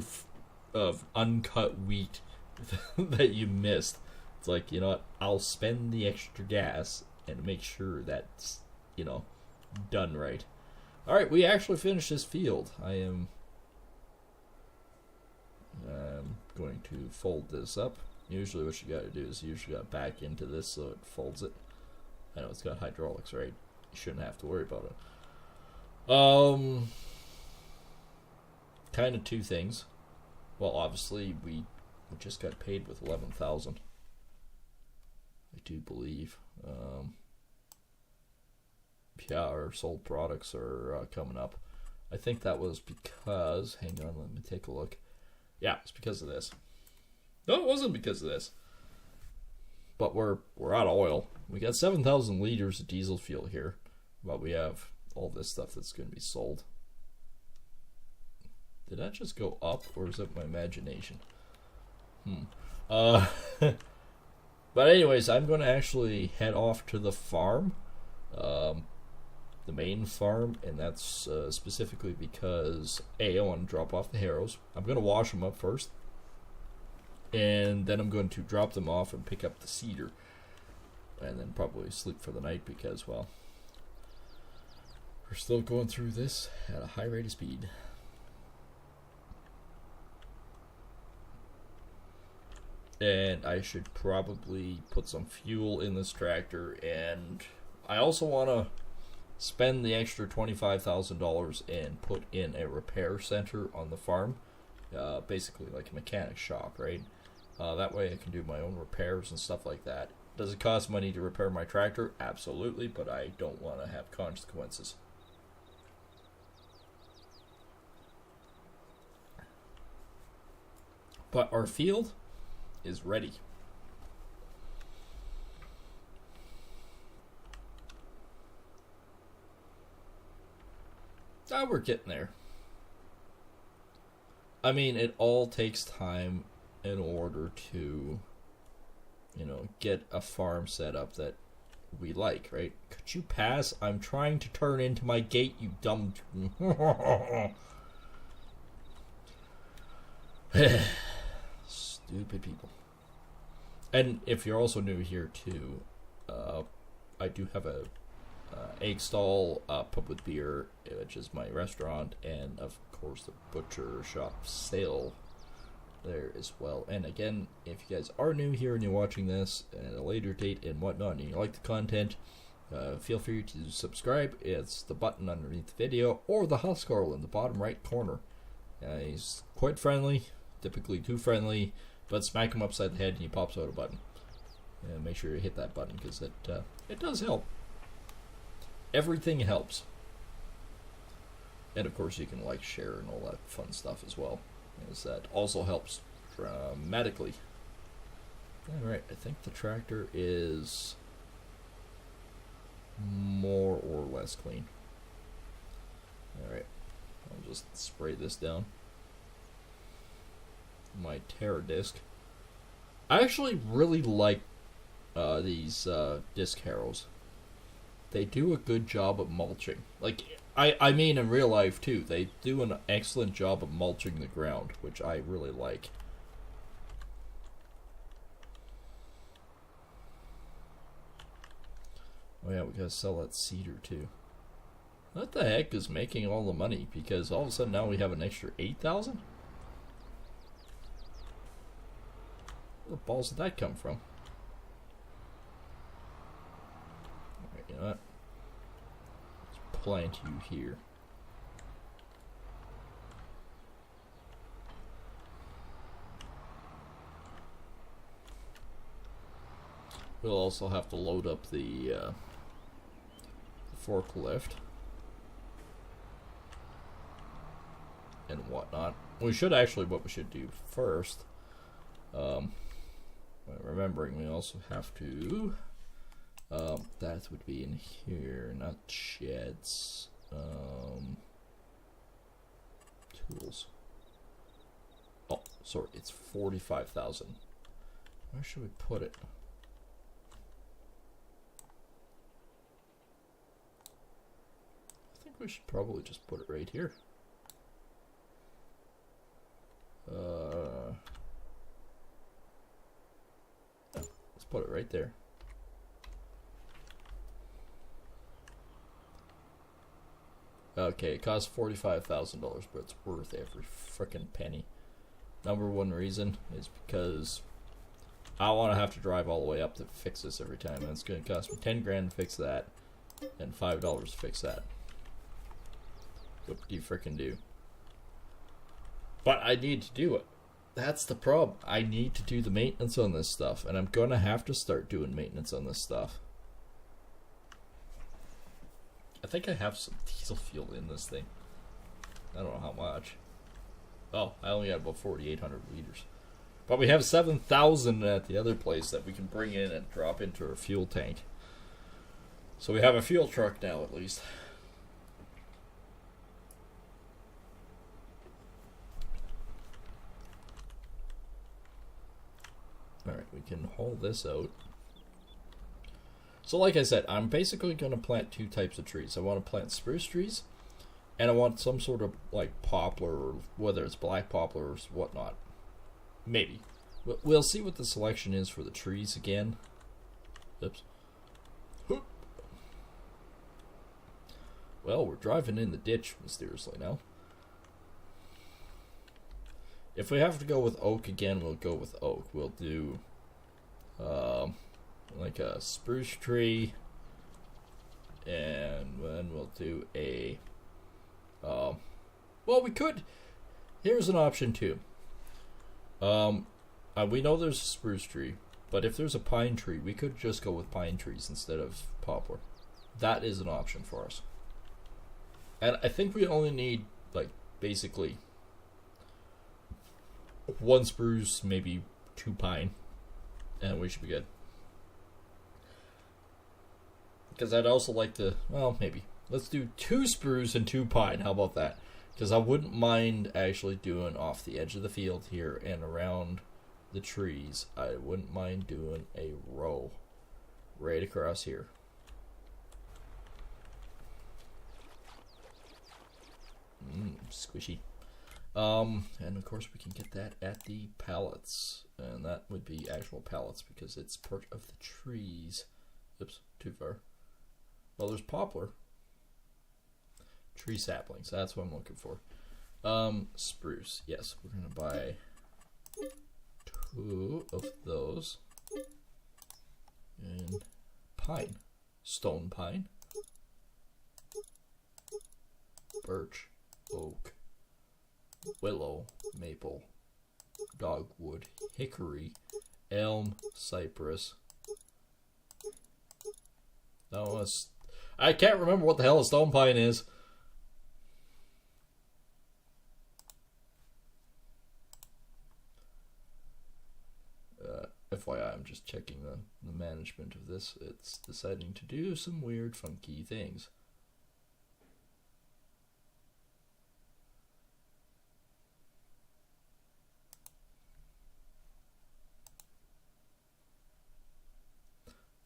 S1: of uncut wheat that you missed. It's like, you know what? I'll spend the extra gas and make sure that's, done right. All right, we actually finished this field. I am going to fold this up. Usually what you got to do is you got to back into this so it folds it. I know it's got hydraulics, right? You shouldn't have to worry about it. Kind of two things. Well, obviously we just got paid with 11,000. I do believe. Yeah, our sold products are coming up. I think that was because. Hang on, let me take a look. Yeah, it's because of this. No, it wasn't because of this. But we're out of oil. We got 7,000 liters of diesel fuel here, but we have all this stuff that's going to be sold. Did that just go up, or is that my imagination? But anyways, I'm going to actually head off to the farm, the main farm, and that's specifically because I want to drop off the harrows. I'm going to wash them up first, and then I'm going to drop them off and pick up the cedar, and then probably sleep for the night because, well, we're still going through this at a high rate of speed. And I should probably put some fuel in this tractor, and I also want to spend the extra $25,000 and put in a repair center on the farm, basically like a mechanic shop, right? That way I can do my own repairs and stuff like that. Does it cost money to repair my tractor? Absolutely, but I don't want to have consequences. But our field is ready. We're getting there. I mean, it all takes time in order to, get a farm set up that we like, right? Could you pass? I'm trying to turn into my gate, you dumb... Stupid people. And if you're also new here too, I do have a egg stall, pub with beer, which is my restaurant, and of course the butcher shop sale there as well. And again, if you guys are new here and you're watching this at a later date and whatnot, and you like the content, feel free to subscribe. It's the button underneath the video, or the Huskarl in the bottom right corner. He's quite friendly, typically too friendly, but smack him upside the head and he pops out a button. And make sure you hit that button because it does help. Everything helps. And of course you can like, share, and all that fun stuff as well, as that also helps dramatically. Alright, I think the tractor is more or less clean. Alright, I'll just spray this down. My Terra disc. I actually really like these disc harrows. They do a good job of mulching. Like, I mean in real life too. They do an excellent job of mulching the ground, which I really like. Oh yeah, we gotta sell that cedar too. What the heck is making all the money? Because all of a sudden now we have an extra 8,000? Where the balls did that come from? Alright, you know what? Let's plant you here. We'll also have to load up the forklift and whatnot. We should actually, what we should do first, remembering we also have to, that would be in here, not sheds. Tools. Oh, sorry, it's 45,000. Where should we put it? I think we should probably just put it right here. Let's put it right there. Okay, it costs $45,000, but it's worth every frickin' penny. Number one reason is because I don't want to have to drive all the way up to fix this every time, and it's going to cost me 10 grand to fix that, and $5 to fix that. What do you frickin' do? But I need to do it. That's the problem. I need to do the maintenance on this stuff, and I'm going to have to start doing maintenance on this stuff. I think I have some diesel fuel in this thing. I don't know how much. Oh, I only got about 4,800 liters. But we have 7,000 at the other place that we can bring in and drop into our fuel tank. So we have a fuel truck now, at least. Alright, we can haul this out. So like I said, I'm basically going to plant two types of trees. I want to plant spruce trees, and I want some sort of like poplar, or whether it's black poplar or whatnot. Maybe. We'll see what the selection is for the trees again. Oops. Well, we're driving in the ditch mysteriously now. If we have to go with oak again, we'll go with oak. We'll do like a spruce tree, and then we'll do a well, we could, here's an option too. We know there's a spruce tree, but if there's a pine tree, we could just go with pine trees instead of poplar. That is an option for us. And I think we only need, like, basically one spruce, maybe two pine, and we should be good. Because I'd also like to, well, maybe. Let's do two spruce and two pine. How about that? Because I wouldn't mind actually doing off the edge of the field here and around the trees. I wouldn't mind doing a row right across here. Squishy. And of course we can get that at the pallets. And that would be actual pallets because it's part of the trees. Oops, too far. Well, there's poplar. Tree saplings, that's what I'm looking for. Spruce, yes, we're gonna buy 2 of those. And pine, stone pine, birch, oak, willow, maple, dogwood, hickory, elm, cypress. No, I can't remember what the hell a stone pine is. FYI, I'm just checking the management of this. It's deciding to do some weird, funky things.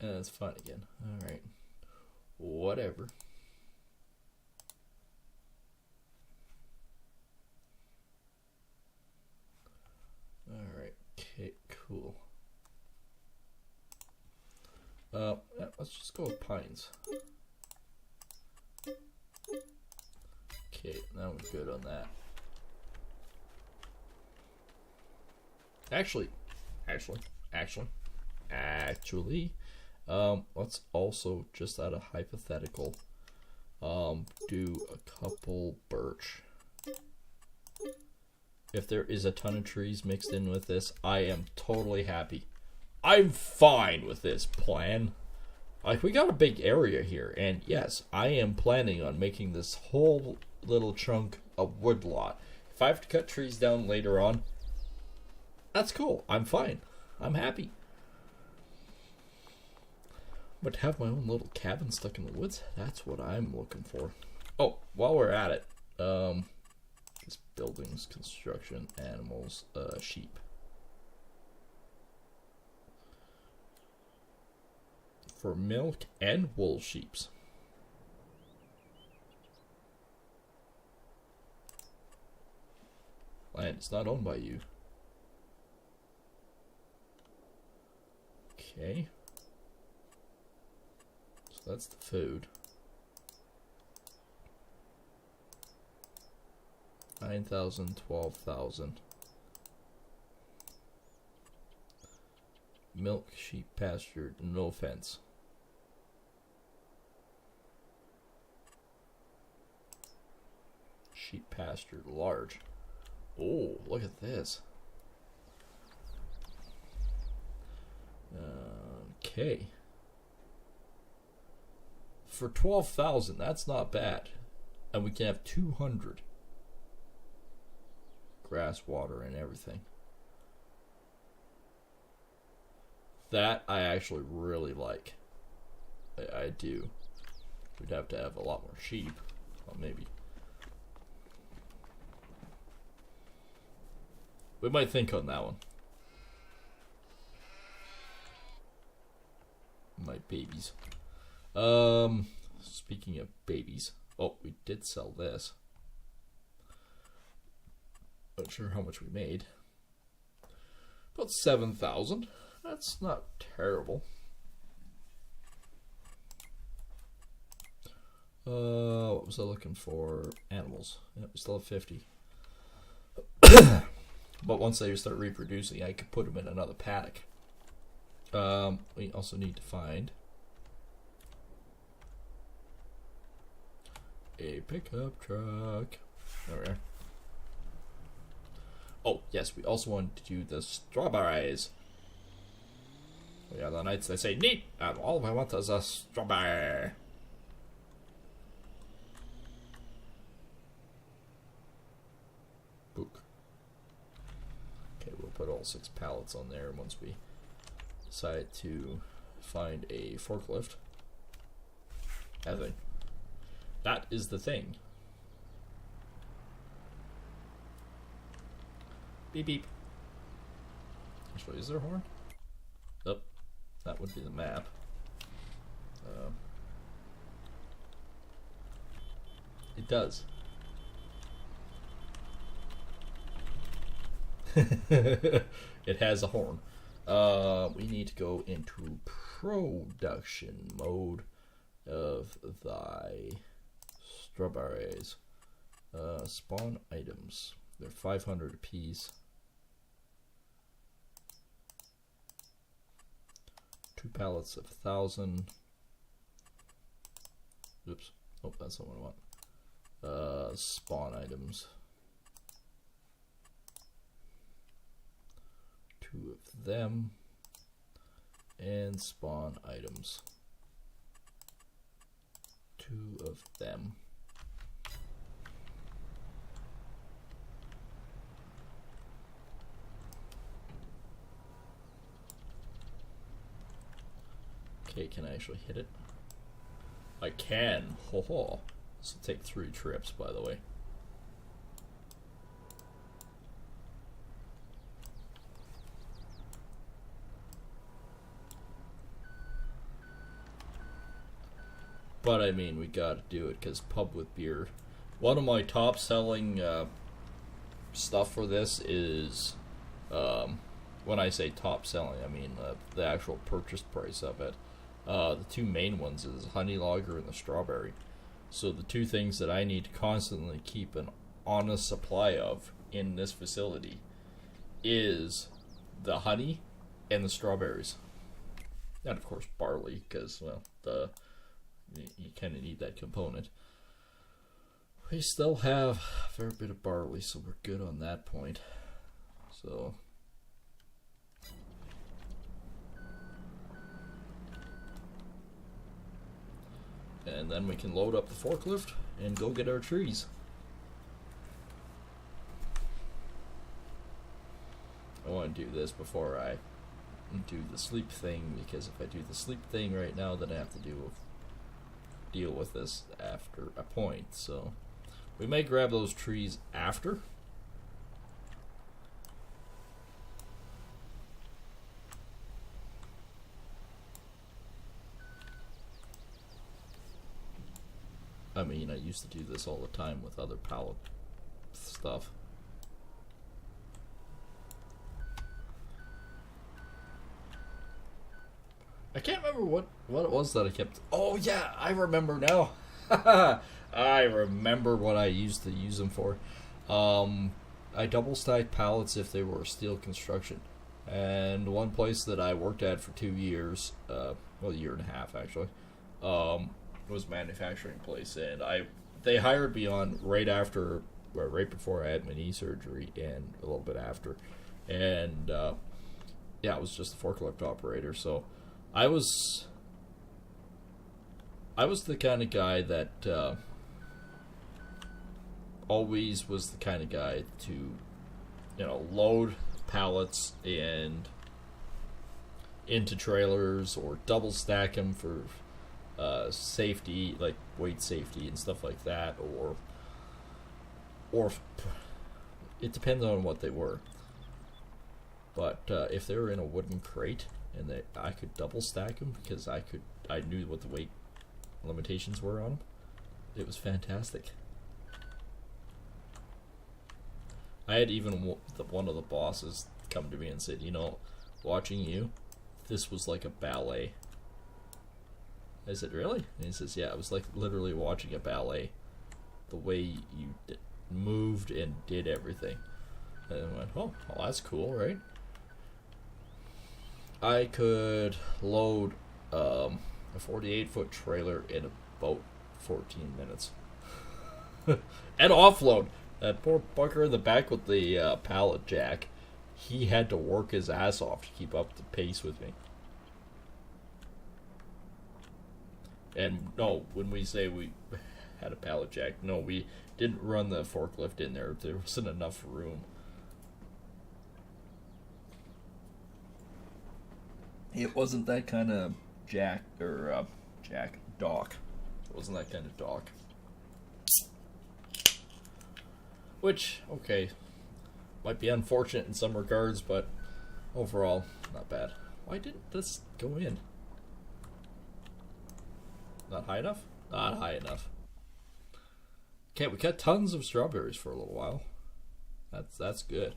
S1: And it's fine again. Alright. Whatever. Alright. Okay, cool. Yeah, let's just go with pines. Okay, now we're good on that. Actually, let's also, just out of hypothetical, do a couple birch. If there is a ton of trees mixed in with this, I am totally happy. I'm fine with this plan. Like, we got a big area here, and yes, I am planning on making this whole little chunk a wood lot. If I have to cut trees down later on, that's cool. I'm fine. I'm happy. But to have my own little cabin stuck in the woods, that's what I'm looking for. Oh, while we're at it, it's buildings, construction, animals, sheep. For milk and wool sheeps. Land is not owned by you. Okay. So that's the food. 9,000, 12,000. Milk, sheep, pasture, no fence. Sheep pasture, large. Oh, look at this. Okay. For 12,000, that's not bad. And we can have 200. Grass, water, and everything. That I actually really like. I do. We'd have to have a lot more sheep. Well, maybe. We might think on that one. My babies. Speaking of babies. Oh, we did sell this. Not sure how much we made. About 7,000. That's not terrible. What was I looking for? Animals. Yeah, we still have 50. But once they start reproducing, I could put them in another paddock. We also need to find a pickup truck. There we are. Oh, yes, we also want to do the strawberries. Yeah, the knights, they say, neat, and all I want is a strawberry. Book. Okay, we'll put all 6 pallets on there once we decide to find a forklift. I think that is the thing. Beep beep. Actually, is there a horn? Nope. That would be the map. It does. It has a horn. We need to go into production mode of thy strawberries. Spawn items. They're 500 apiece. 2 pallets of 1,000. Oops. Oh, that's not what I want. Spawn items. 2 of them. And spawn items. 2 of them. Okay, can I actually hit it? I can. Ho ho. This will take 3 trips, by the way. But I mean, we gotta do it because pub with beer. One of my top selling stuff for this is, when I say top selling, I mean the actual purchase price of it. The 2 main ones is honey lager and the strawberry. So the 2 things that I need to constantly keep an honest supply of in this facility is the honey and the strawberries. And of course barley, because, well, you kind of need that component. We still have a fair bit of barley, so we're good on that point. So and then we can load up the forklift and go get our trees. I want to do this before I do the sleep thing, because if I do the sleep thing right now, then I have to do deal with this after a point, so we may grab those trees after. I mean, I used to do this all the time with other pallet stuff. I can't remember what it was that I kept... Oh, yeah, I remember now. I remember what I used to use them for. I double stacked pallets if they were steel construction. And one place that I worked at for 2 years, well, a year and a half actually, was a manufacturing place, and they hired me on right before I had my knee surgery and a little bit after, and yeah, I was just a forklift operator. So I was the kind of guy that always was the kind of guy to, load pallets and into trailers or double stack them for safety, like weight safety and stuff like that, or it depends on what they were. But if they were in a wooden crate and I could double stack them because I knew what the weight limitations were on them, it was fantastic. I had even one of the bosses come to me and said, watching you, this was like a ballet. I said, really? And he says, yeah, it was like literally watching a ballet. The way you moved and did everything. And I went, oh, well, that's cool, right? I could load a 48-foot trailer in about 14 minutes. And offload. That poor fucker in the back with the pallet jack, he had to work his ass off to keep up the pace with me. And no, when we say we had a pallet jack, no, we didn't run the forklift in there. There wasn't enough room. It wasn't that kind of dock. It wasn't that kind of dock. Which, okay, might be unfortunate in some regards, but overall, not bad. Why didn't this go in? Not high enough? Not high enough. Okay, we got tons of strawberries for a little while. That's good.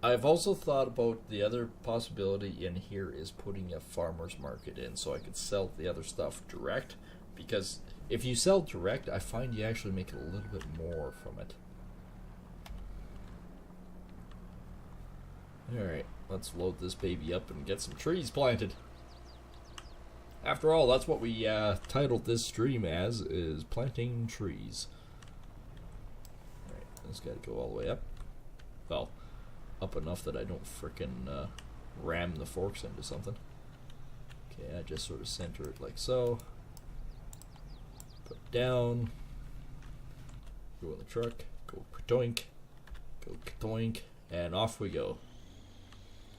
S1: I've also thought about the other possibility in here is putting a farmer's market in so I could sell the other stuff direct, because if you sell direct, I find you actually make a little bit more from it. Alright, let's load this baby up and get some trees planted. After all, that's what we titled this stream as, is planting trees. Alright, this gotta go all the way up. Well, up enough that I don't frickin' ram the forks into something. Okay, I just sort of center it like so. Put it down. Go in the truck. Go kadoink. Go kadoink. And off we go.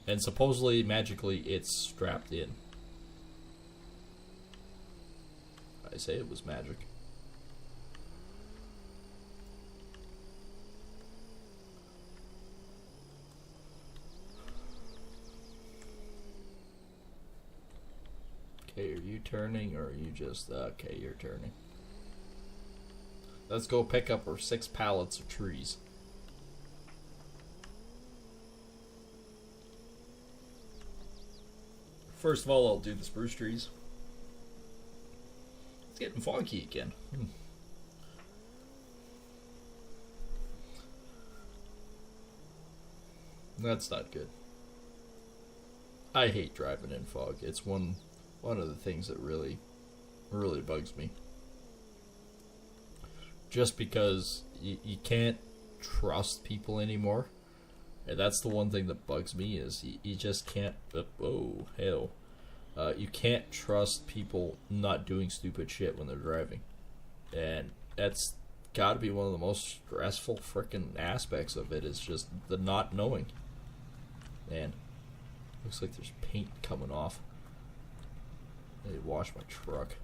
S1: And supposedly, magically, it's strapped in. I say it was magic. Okay, are you turning or are you just... okay, you're turning. Let's go pick up our 6 pallets of trees. First of all, I'll do the spruce trees. It's getting foggy again. That's not good. I hate driving in fog. It's one of the things that really bugs me. Just because you can't trust people anymore. And that's the one thing that bugs me is you just can't... oh, hell. You can't trust people not doing stupid shit when they're driving. And that's got to be one of the most stressful frickin' aspects of it, is just the not knowing. Man, looks like there's paint coming off. I need to wash my truck.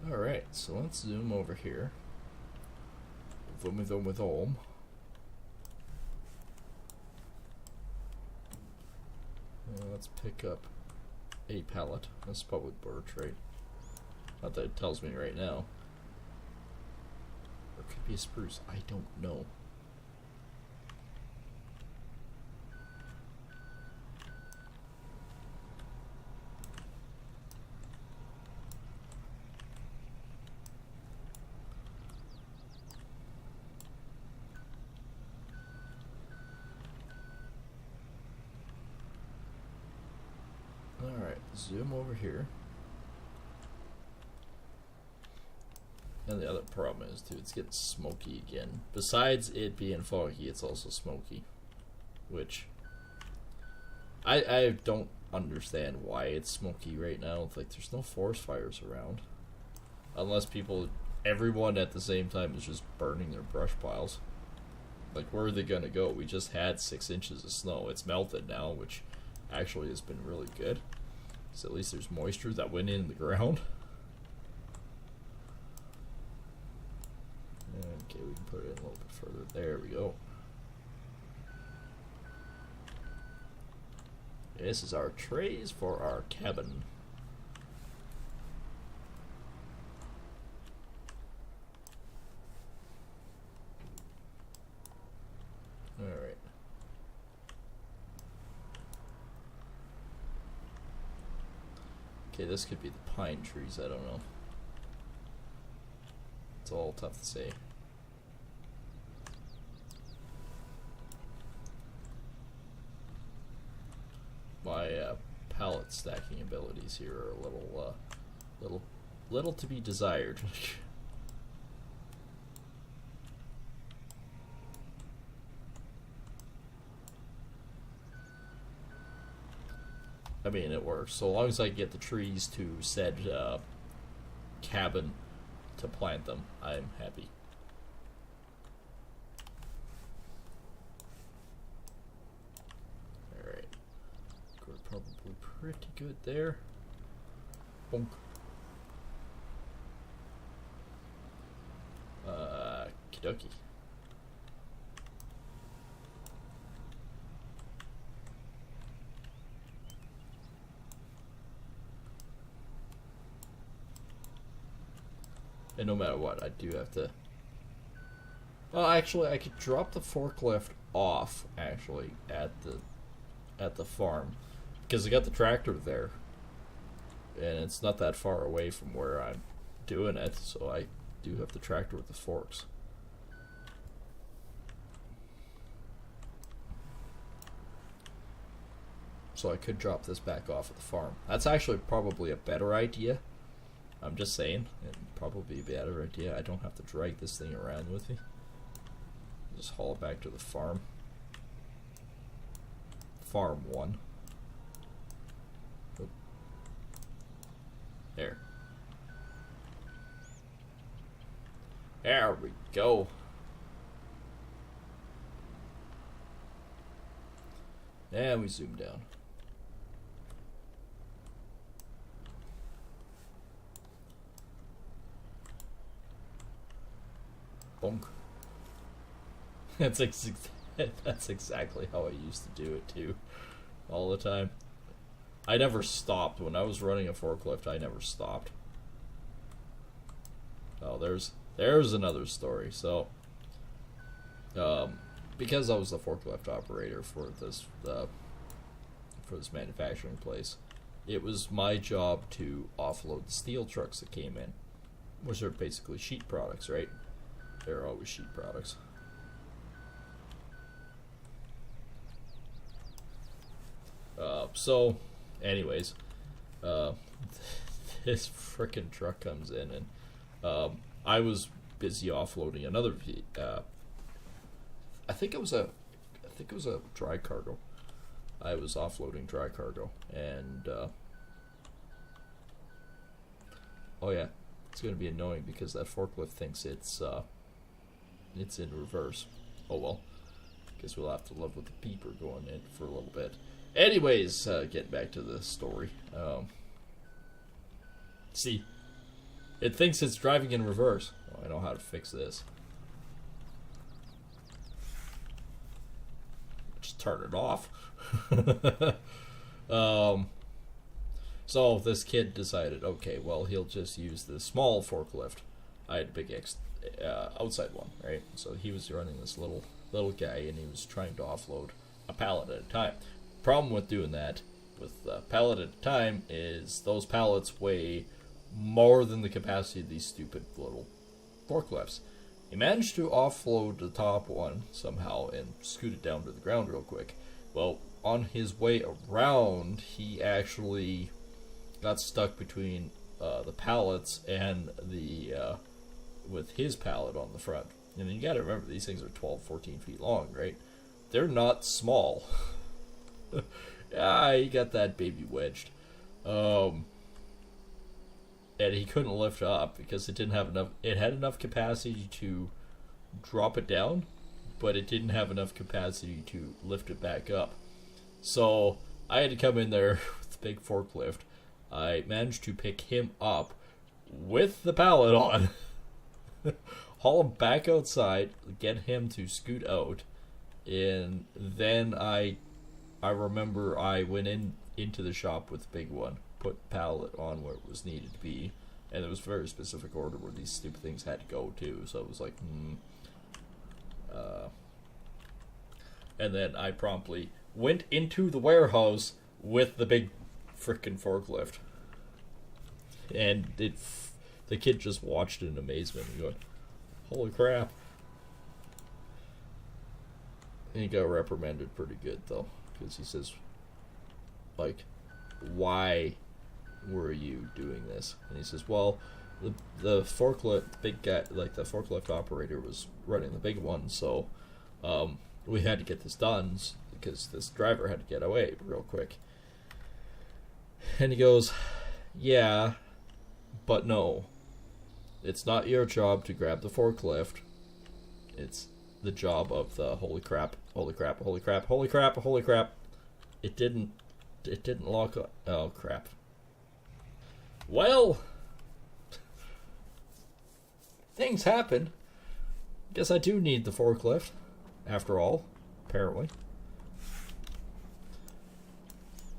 S1: Alright, so let's zoom over here. Zoom with home. Let's pick up a pallet. That's probably birch, right? Not that it tells me right now. Or it could be a spruce. I don't know. Alright, zoom over here. And the other problem is, dude, it's getting smoky again. Besides it being foggy, it's also smoky. Which, I don't understand why it's smoky right now. It's like, there's no forest fires around. Unless everyone at the same time is just burning their brush piles. Like, where are they gonna go? We just had 6 inches of snow. It's melted now, which actually has been really good. So at least there's moisture that went in the ground. Okay, we can put it in a little bit further. There we go. This is our trays for our cabin. Alright. Okay, this could be the pine trees, I don't know. It's all tough to say. My pallet stacking abilities here are a little to be desired. I mean, it works. So long as I get the trees to said cabin to plant them, I'm happy. Alright. We're probably pretty good there. Bonk. Kidoki. And no matter what, I do have to... Well, actually, I could drop the forklift off, actually, at the farm. Because I got the tractor there. And it's not that far away from where I'm doing it, so I do have the tractor with the forks. So I could drop this back off at the farm. That's actually probably a better idea. I'm just saying, it'd probably be a better idea. I don't have to drag this thing around with me. Just haul it back to the farm. Farm 1. Oop. There. There we go. And we zoom down. Bonk. That's exactly how I used to do it too, all the time. I never stopped when I was running a forklift. I never stopped. Oh, there's another story. So, because I was the forklift operator for this manufacturing place, it was my job to offload the steel trucks that came in, which are basically sheet products, right? They're always sheet products. So, anyways, this frickin' truck comes in, and I was busy offloading another. I think it was a dry cargo. I was offloading dry cargo, and oh yeah, it's gonna be annoying because that forklift thinks it's it's in reverse. Oh well. Guess we'll have to live with the beeper going in for a little bit. Anyways, getting back to the story. See, it thinks it's driving in reverse. Oh, I know how to fix this. Just turn it off. So this kid decided, okay, well, he'll just use the small forklift. I had a big outside one, right? So he was running this little guy, and he was trying to offload a pallet at a time. Problem with doing that with a pallet at a time is those pallets weigh more than the capacity of these stupid little forklifts. He managed to offload the top one somehow and scoot it down to the ground real quick. Well, on his way around, he actually got stuck between the pallets and the with his pallet on the front. And you gotta remember, these things are 12, 14 feet long, right? They're not small. Yeah, he got that baby wedged. And he couldn't lift up because it didn't have enough. It had enough capacity to drop it down, but it didn't have enough capacity to lift it back up. So I had to come in there with the big forklift. I managed to pick him up with the pallet on, haul him back outside, get him to scoot out, and then I remember I went into the shop with the big one, put the pallet on where it was needed to be, and it was a very specific order where these stupid things had to go to, so it was like, and then I promptly went into the warehouse with the big frickin' forklift, and the kid just watched it in amazement and going, holy crap. And he got reprimanded pretty good though, because he says, like, why were you doing this? And he says, well, the forklift, big guy, like the forklift operator was running the big one, so we had to get this done because this driver had to get away real quick. And he goes, yeah, but no, it's not your job to grab the forklift. It's the job of the holy crap. It didn't lock up. Oh crap. Well, things happen. Guess I do need the forklift, after all, apparently.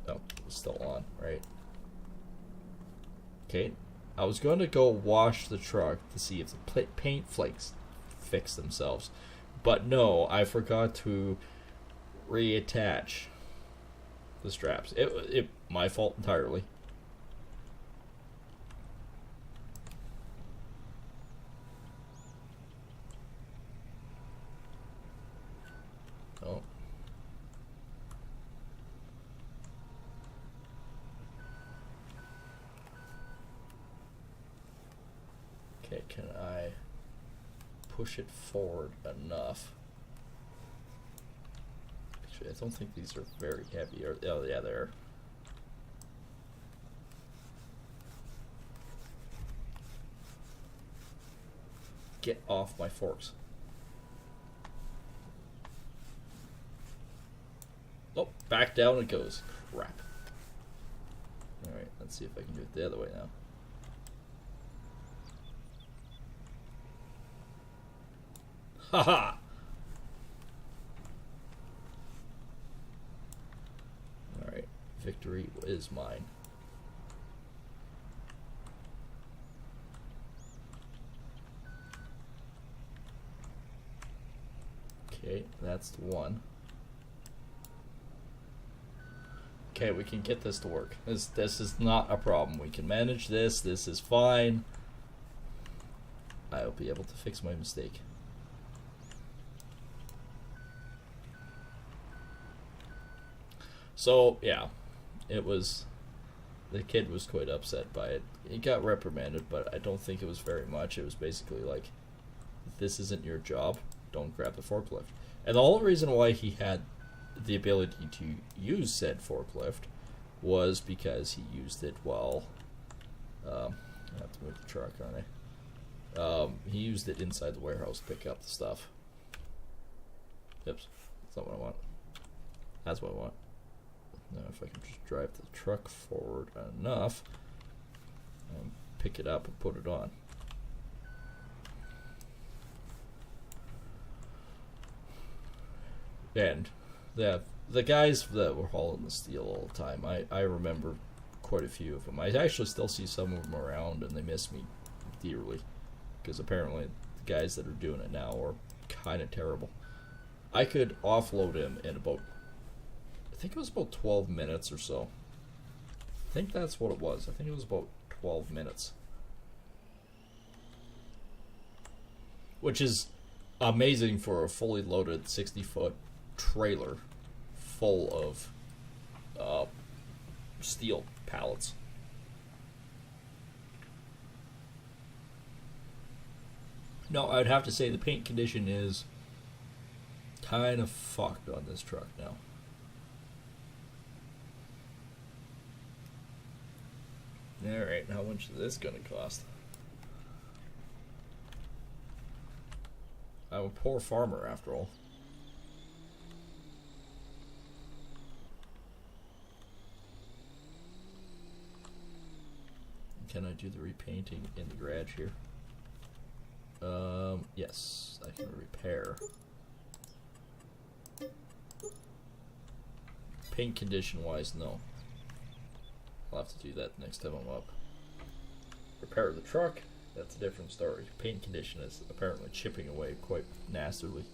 S1: Oh, it's still on, right? Okay, I was going to go wash the truck to see if the paint flakes fix themselves. But no, I forgot to reattach the straps. It my fault entirely. Oh. Okay, can I push it forward enough? Actually, I don't think these are very heavy. Oh, yeah, they are. Get off my forks. Oh, back down it goes. Crap. Alright, let's see if I can do it the other way now. Haha! Alright, victory is mine. Okay, that's the one. Okay, we can get this to work. This is not a problem. We can manage this. This is fine. I'll be able to fix my mistake. So, yeah, it was, the kid was quite upset by it. He got reprimanded, but I don't think it was very much. It was basically like, this isn't your job, don't grab the forklift. And the whole reason why he had the ability to use said forklift was because he used it while, I have to move the truck, aren't I? He used it inside the warehouse to pick up the stuff. Oops, that's not what I want. That's what I want. Now if I can just drive the truck forward enough and pick it up and put it on. And the guys that were hauling the steel all the time, I remember quite a few of them. I actually still see some of them around, and they miss me dearly, because apparently the guys that are doing it now are kind of terrible. I could offload him in about, I think it was about 12 minutes or so. I think that's what it was. I think it was about 12 minutes. Which is amazing for a fully loaded 60-foot trailer full of steel pallets. No, I'd have to say the paint condition is kind of fucked on this truck now. Alright, how much is this gonna cost? I'm a poor farmer after all. Can I do the repainting in the garage here? Yes, I can repair. Paint condition wise, no. I'll have to do that next time I'm up. Repair the truck, that's a different story. Paint condition is apparently chipping away quite nastily.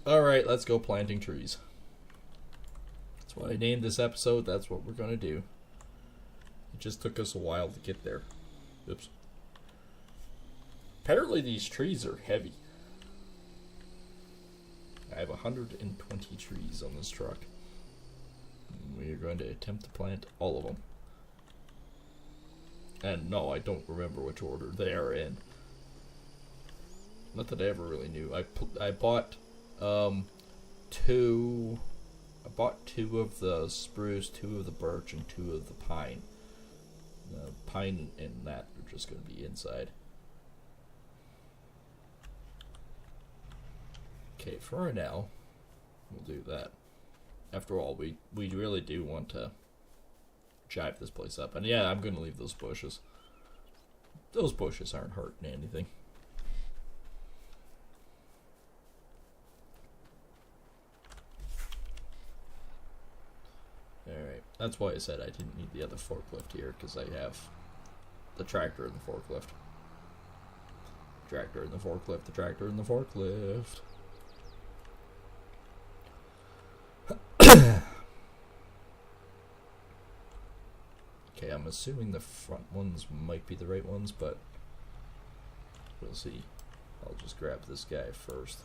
S1: Alright, let's go planting trees. That's what I named this episode, that's what we're gonna do. It just took us a while to get there. Oops. Apparently these trees are heavy. I have 120 trees on this truck. We are going to attempt to plant all of them. And no, I don't remember which order they are in. Not that I ever really knew. I bought two. I bought 2 of the spruce, 2 of the birch, and 2 of the pine. The pine and that are just going to be inside. Okay, for now, we'll do that. After all, we really do want to jive this place up. And yeah, I'm going to leave those bushes. Those bushes aren't hurting anything. Alright, that's why I said I didn't need the other forklift here, because I have the tractor and the forklift. Tractor and the forklift, the tractor and the forklift. Okay, I'm assuming the front ones might be the right ones, but we'll see. I'll just grab this guy first.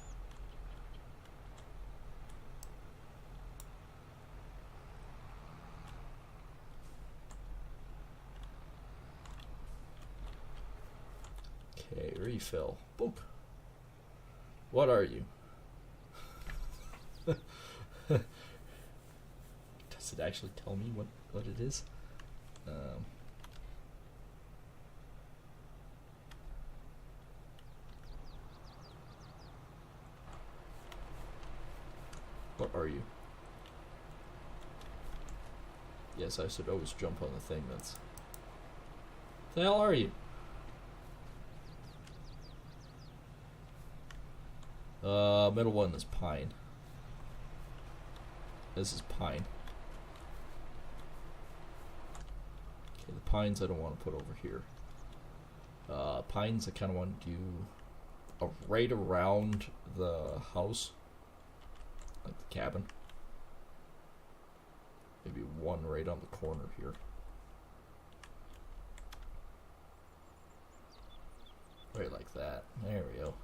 S1: Okay, refill. Boop. What are you? Does it actually tell me what it is? What are you? Yes, I should always jump on the thing that's... The hell are you? Middle one is pine. This is pine. Okay, the pines I don't want to put over here. Pines I kind of want to do right around the house, like the cabin. Maybe one right on the corner here. Right like that. There we go.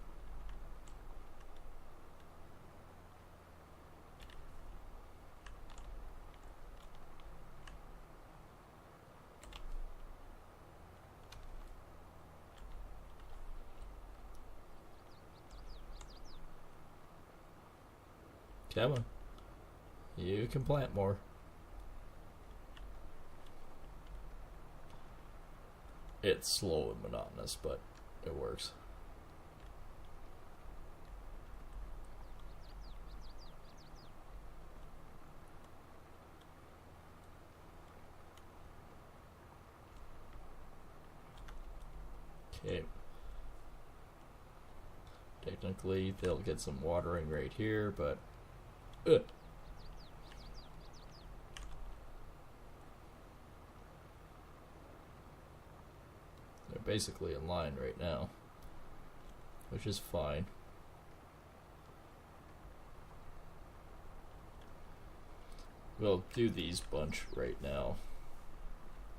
S1: Come on. You can plant more. It's slow and monotonous, but it works. Okay. Technically, they'll get some watering right here, but... They're basically in line right now, which is fine. We'll do these bunch right now.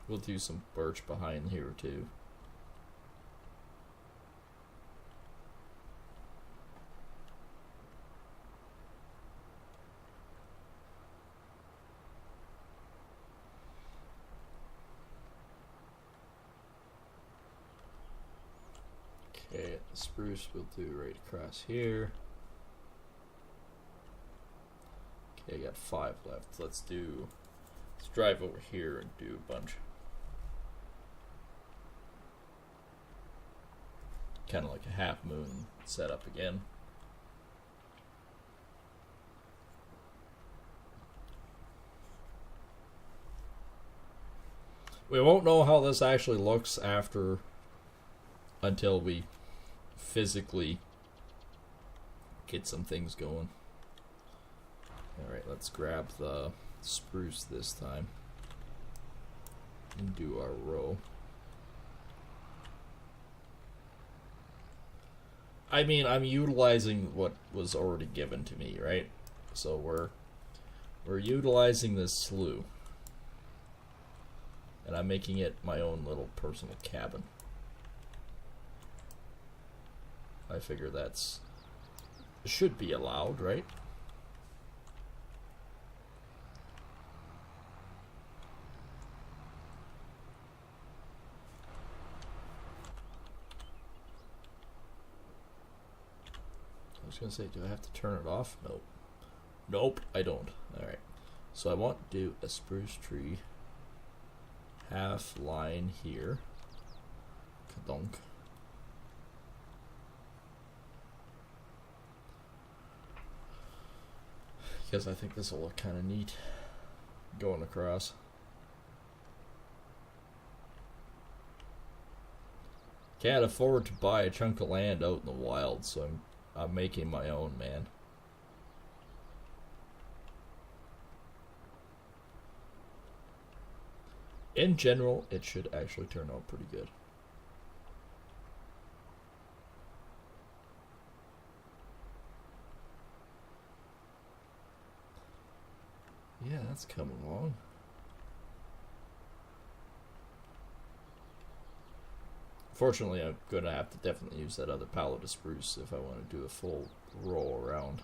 S1: We'll do some birch behind here too. Okay, the spruce we'll do right across here. Okay, I got 5 left. Let's drive over here and do a bunch. Kind of like a half moon setup again. We won't know how this actually looks until we physically get some things going. Alright, let's grab the spruce this time and do our row. I mean, I'm utilizing what was already given to me, right? So we're utilizing this slough. And I'm making it my own little personal cabin. I figure that's should be allowed, right? I was gonna say, do I have to turn it off? Nope. Nope, I don't. Alright. So I want to do a spruce tree half line here. Kadonk. Because I think this will look kind of neat going across. Can't afford to buy a chunk of land out in the wild, so I'm making my own, man. In general, it should actually turn out pretty good. Yeah, that's coming along. Fortunately, I'm going to have to definitely use that other pallet of spruce if I want to do a full roll around.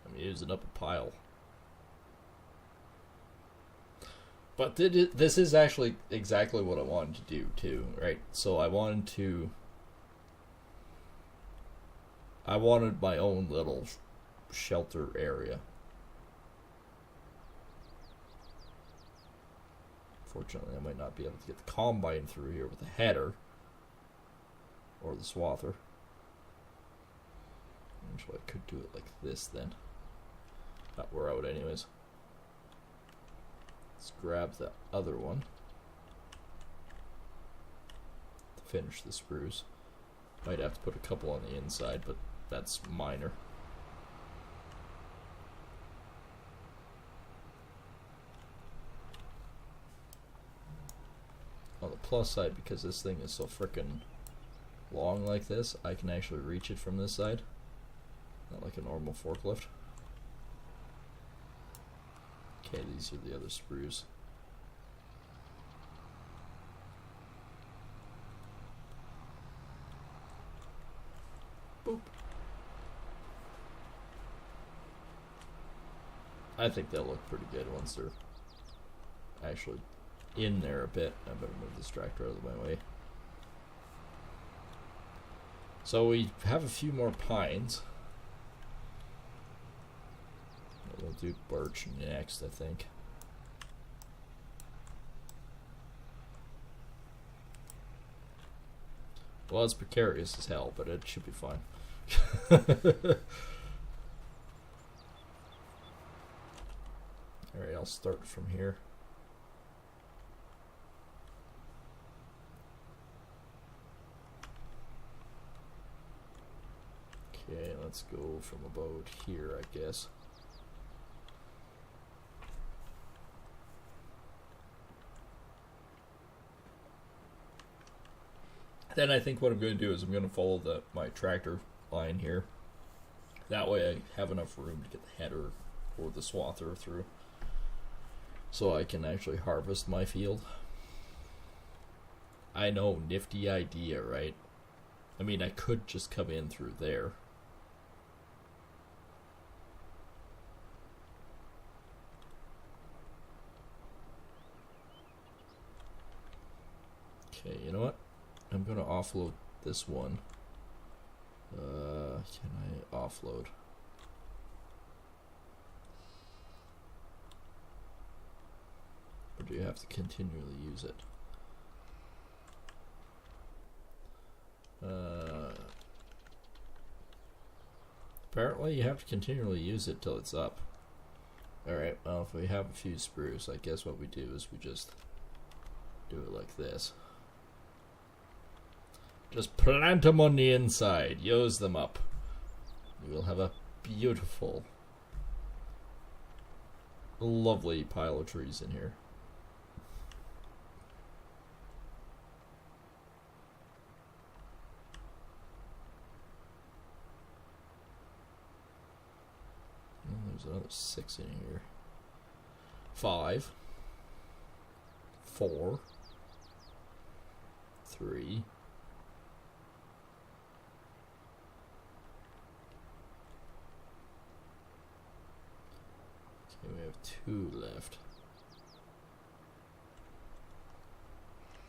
S1: I'm using up a pile. But this is actually exactly what I wanted to do too, right? So I wanted my own little shelter area. Fortunately, I might not be able to get the combine through here with the header or the swather. Actually, I could do it like this then. We're out anyways. Let's grab the other one to finish the spruce. Might have to put a couple on the inside, but that's minor. On the plus side, because this thing is so frickin' long like this, I can actually reach it from this side. Not like a normal forklift. Okay, these are the other spruce. Boop. I think they'll look pretty good once they're actually in there a bit. I better move this tractor out of my way. So we have a few more pines. We'll do birch next, I think. Well, it's precarious as hell, but it should be fine. Alright, I'll start from here. Okay, let's go from about here, I guess. Then I think what I'm going to do is I'm going to follow my tractor line here. That way I have enough room to get the header or the swather through, so I can actually harvest my field. I know, nifty idea, right? I mean, I could just come in through there. Okay, you know what? I'm going to offload this one. Can I offload? Or do you have to continually use it? Apparently you have to continually use it till it's up. Alright, well, if we have a few spruce, I guess what we do is we just do it like this. Just plant them on the inside, use them up. You will have a beautiful, lovely pile of trees in here. There's another 6 in here. 5, 4, 3. Okay, we have 2 left.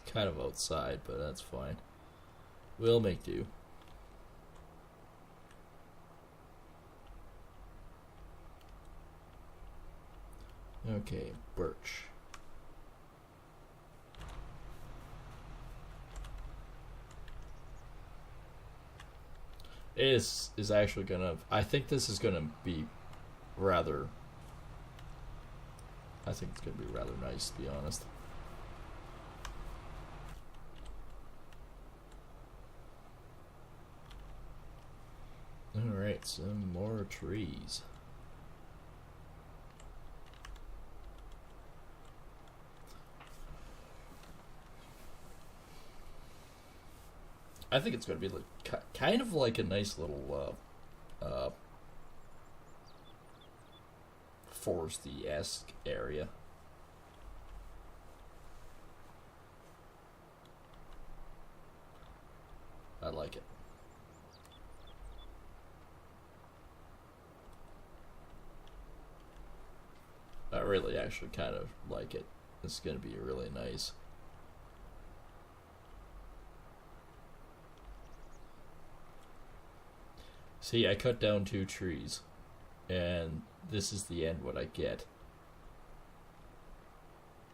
S1: Kind of outside, but that's fine. We'll make do. Okay, birch. This is actually gonna, I think this is gonna be rather, I think it's gonna be rather nice, to be honest. Alright, some more trees. I think it's going to be like, kind of like a nice little foresty-esque area. I like it. I really actually kind of like it. It's going to be really nice. See, I cut down 2 trees, and this is the end what I get.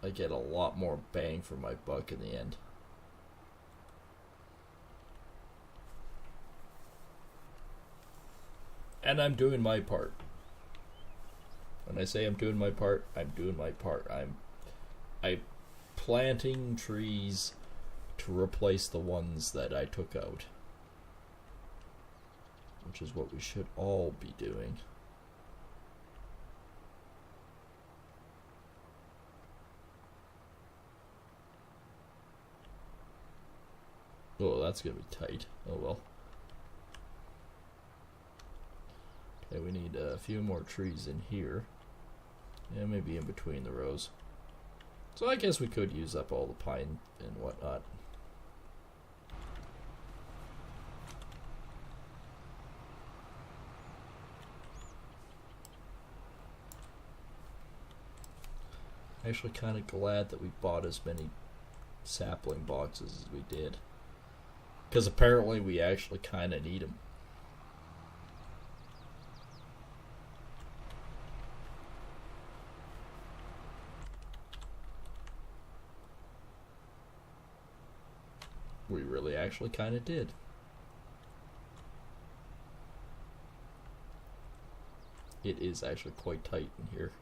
S1: I get a lot more bang for my buck in the end. And I'm doing my part. When I say I'm doing my part, I'm doing my part. I'm planting trees to replace the ones that I took out. Which is what we should all be doing. Oh, that's gonna be tight. Oh well. Okay, we need a few more trees in here. And maybe in between the rows. So I guess we could use up all the pine and whatnot. Actually kind of glad that we bought as many sapling boxes as we did, because apparently we actually kind of need them. We really actually kind of did. It is actually quite tight in here.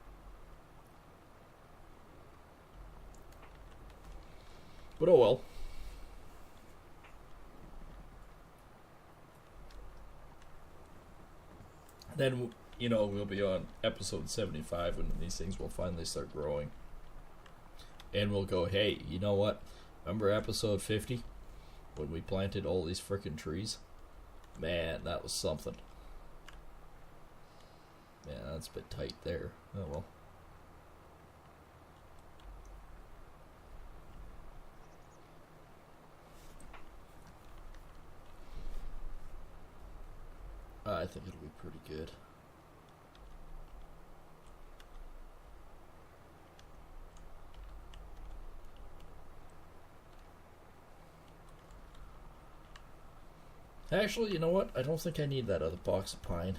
S1: But oh well. Then, we'll be on episode 75 when these things will finally start growing. And we'll go, hey, you know what? Remember episode 50? When we planted all these frickin' trees? Man, that was something. Yeah, that's a bit tight there. Oh well. I think it'll be pretty good. Actually, you know what? I don't think I need that other box of pine.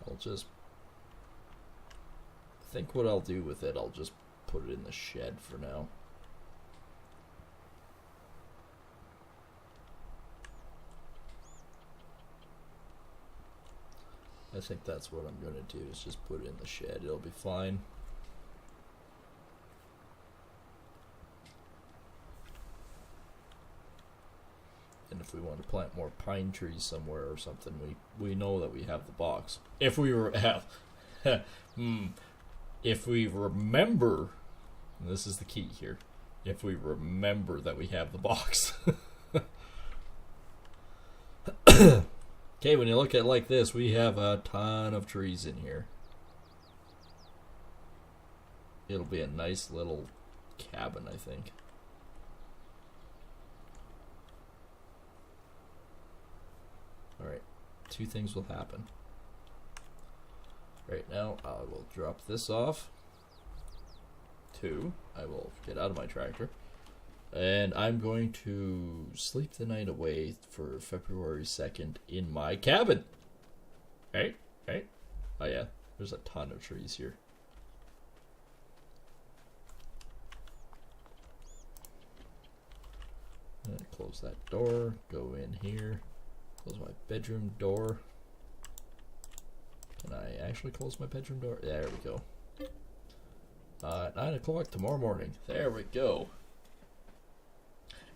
S1: I'll just... I think what I'll do with it, I'll just put it in the shed for now. I think that's what I'm going to do, is just put it in the shed. It'll be fine. And if we want to plant more pine trees somewhere or something, we know that we have the box. If we if we remember, and this is the key here, if we remember that we have the box. Okay, when you look at it like this, we have a ton of trees in here. It'll be a nice little cabin, I think. Alright, two things will happen. Right now, I will drop this off. Two, I will get out of my tractor. And I'm going to sleep the night away for February 2nd in my cabin. Right? Right? Oh yeah, there's a ton of trees here. I'm gonna close that door, go in here. Close my bedroom door. Can I actually close my bedroom door? There we go. 9 o'clock tomorrow morning. There we go.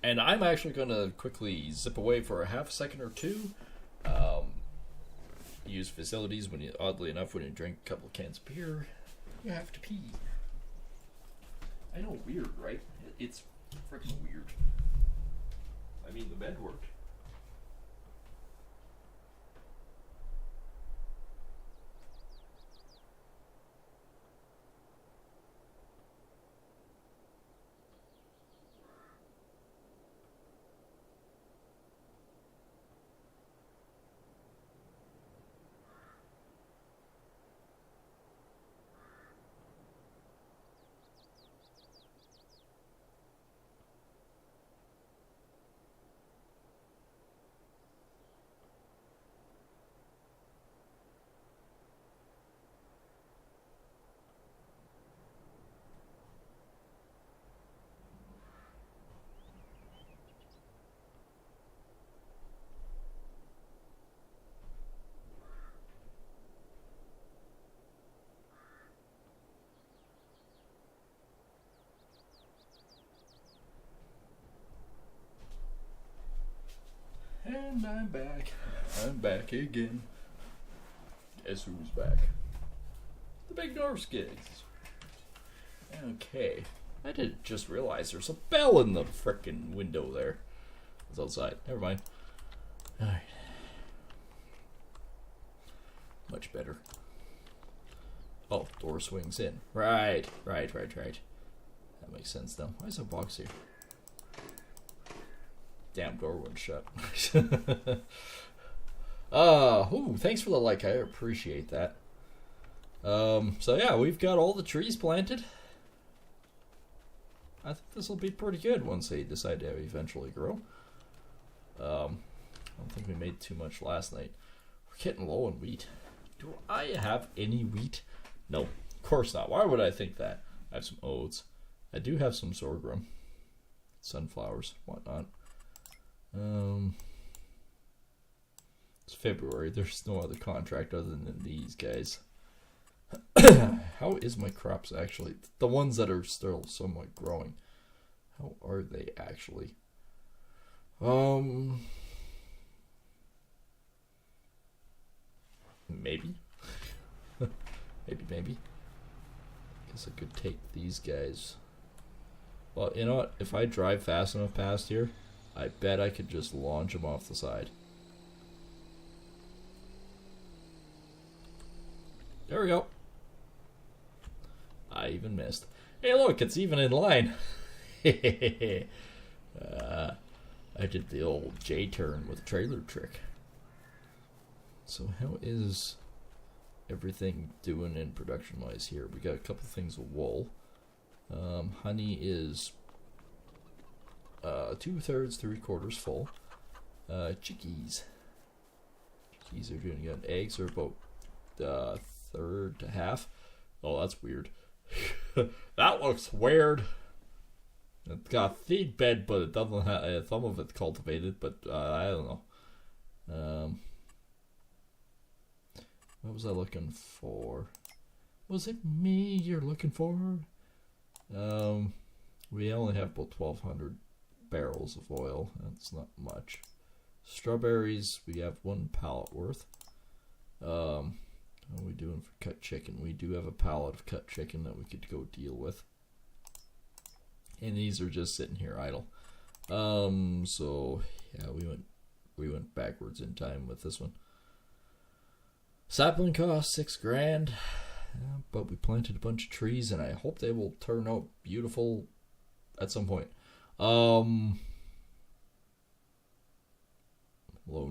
S1: And I'm actually going to quickly zip away for a half second or two. Use facilities when you, oddly enough, when you drink a couple of cans of beer, you have to pee. I know, weird, right? It's freaking weird. I mean, the bed worked. And I'm back. I'm back again. Guess who's back? The Big Norse Gigs. Okay. I did just realize there's a bell in the frickin' window there. It's outside. Never mind. Alright. Much better. Oh, door swings in. Right. That makes sense now. Why is there a box here? Damn door wouldn't shut. Thanks for the like. I appreciate that. So yeah, we've got all the trees planted. I think this will be pretty good once they decide to eventually grow. I don't think we made too much last night. We're getting low on wheat. Do I have any wheat? No, of course not. Why would I think that? I have some oats. I do have some sorghum, sunflowers, whatnot. It's February. There's no other contract other than these guys. How is my crops actually? The ones that are still somewhat growing. How are they actually? maybe. maybe. Guess I could take these guys. Well, you know what? If I drive fast enough past here, I bet I could just launch them off the side. There we go. I even missed. Hey, look, it's even in line. I did the old J-turn with a trailer trick. So how is everything doing in production-wise here? We got a couple things of wool. Honey is 2/3, 3/4 full. Chickies are doing good. Eggs are about 1/3 to half. Oh, that's weird. That looks weird. It's got a feed bed, but it doesn't have some of it cultivated. But I don't know. What was I looking for? Was it me you're looking for? We only have about 1,200 barrels of oil. That's not much. Strawberries, we have 1 pallet worth. What are we doing for cut chicken? We do have a pallet of cut chicken that we could go deal with. And these are just sitting here idle. So yeah, we went backwards in time with this one. Sapling cost $6,000, but we planted a bunch of trees, and I hope they will turn out beautiful at some point. Loan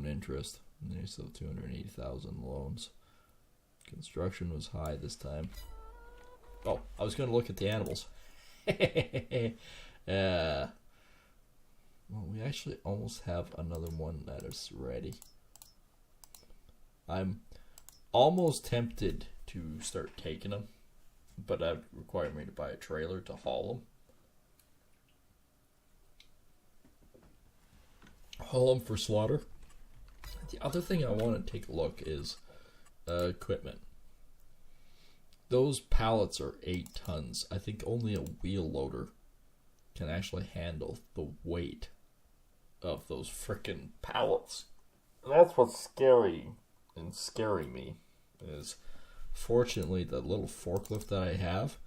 S1: interest. There's still 280,000 loans. Construction was high this time. Oh, I was going to look at the animals. Well, we actually almost have another one that is ready. I'm almost tempted to start taking them, but that would require me to buy a trailer to haul them. Haul them for slaughter. The other thing I want to take a look is equipment. Those pallets are 8 tons. I think only a wheel loader can actually handle the weight of those frickin' pallets. That's what's scary and scaring me. Is fortunately the little forklift that I have,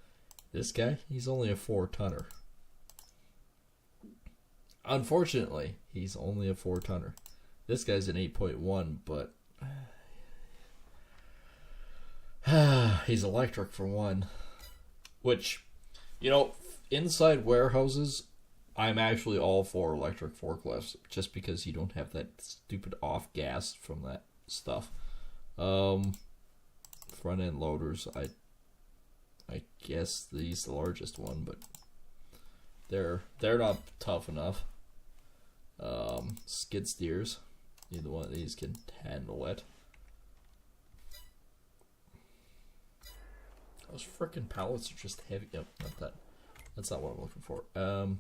S1: this guy, he's only a 4-tonner. Unfortunately, he's only a 4-tonner. This guy's an 8.1, but he's electric for one. Which, you know, inside warehouses, I'm actually all for electric forklifts, just because you don't have that stupid off gas from that stuff. Front end loaders, I guess these the largest one, but they're not tough enough. Skid steers, either one of these can handle it. Those frickin' pallets are just heavy. Yep, not that. That's not what I'm looking for. Down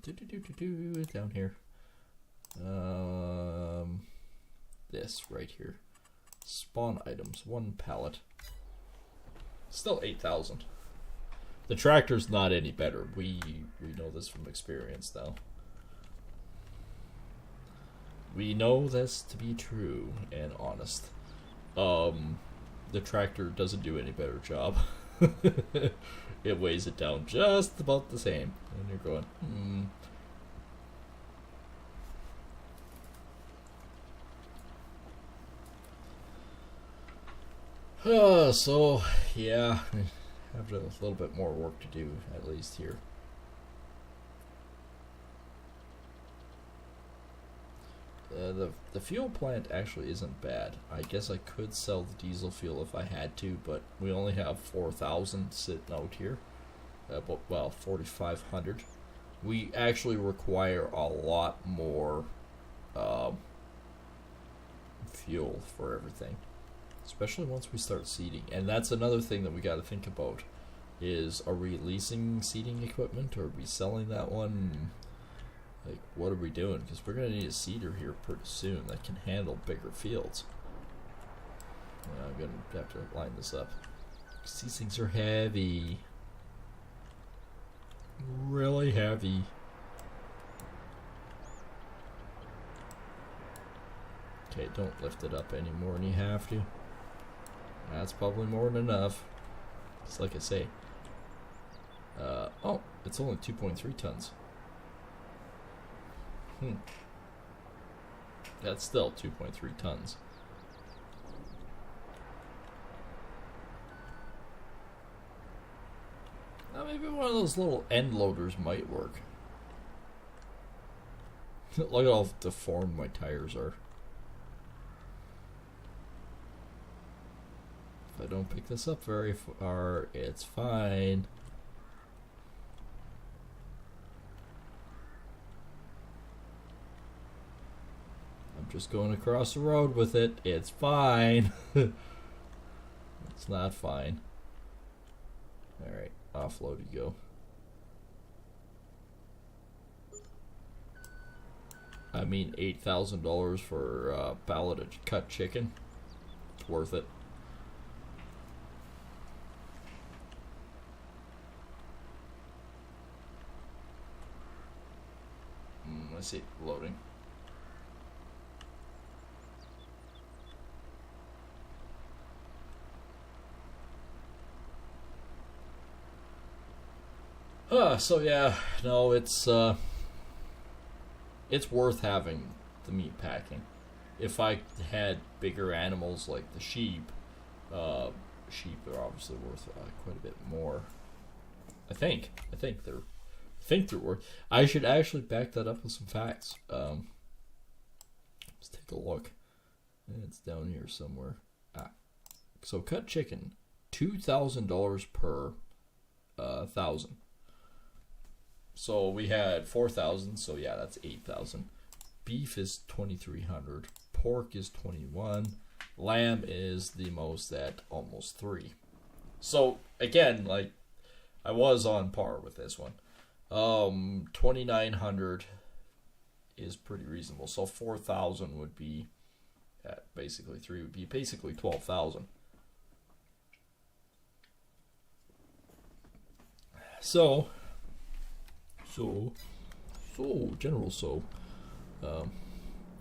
S1: here. This right here. Spawn items, 1 pallet. Still 8,000. The tractor's not any better. We know this from experience now. We know this to be true and honest. The tractor doesn't do any better job. It weighs it down just about the same. And you're going, so, yeah, I have a little bit more work to do, at least here. The fuel plant actually isn't bad. I guess I could sell the diesel fuel if I had to, but we only have 4,000 sitting out here. Well, 4,500. We actually require a lot more fuel for everything, especially once we start seeding. And that's another thing that we got to think about: is are we leasing seeding equipment, or are we selling that one? Like, what are we doing? Because we're going to need a seeder here pretty soon that can handle bigger fields. I'm going to have to line this up. Because these things are heavy. Really heavy. Okay, don't lift it up any more than you have to. That's probably more than enough. Just like I say. Oh, it's only 2.3 tons. That's still 2.3 tons. Now maybe one of those little end loaders might work. Look at how deformed my tires are. If I don't pick this up very far, it's fine. I'm just going across the road with it. It's fine. It's not fine. Alright, offload you go. I mean, $8,000 for a pallet of cut chicken. It's worth it. Let's see, loading. So yeah, no, it's worth having the meat packing. If I had bigger animals like the sheep, sheep are obviously worth quite a bit more. I think they're worth. I should actually back that up with some facts. Let's take a look. It's down here somewhere. So cut chicken, $2,000 per 1,000. So we had 4,000. So yeah, that's 8,000. Beef is 2,300. Pork is 21. Lamb is the most at almost 3. So again, like I was on par with this one. 2,900 is pretty reasonable. So 4,000 would be at basically 3 would be basically 12,000. So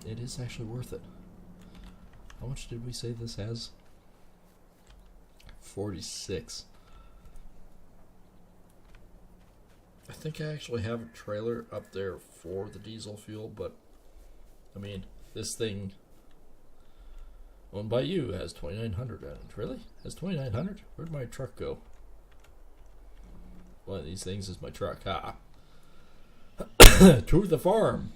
S1: it is actually worth it. How much did we say this has? 46. I think I actually have a trailer up there for the diesel fuel, but I mean, this thing owned by you has 2,900 on it. Really? Has 2,900? Where'd my truck go? One of these things is my truck. Ha! To the farm.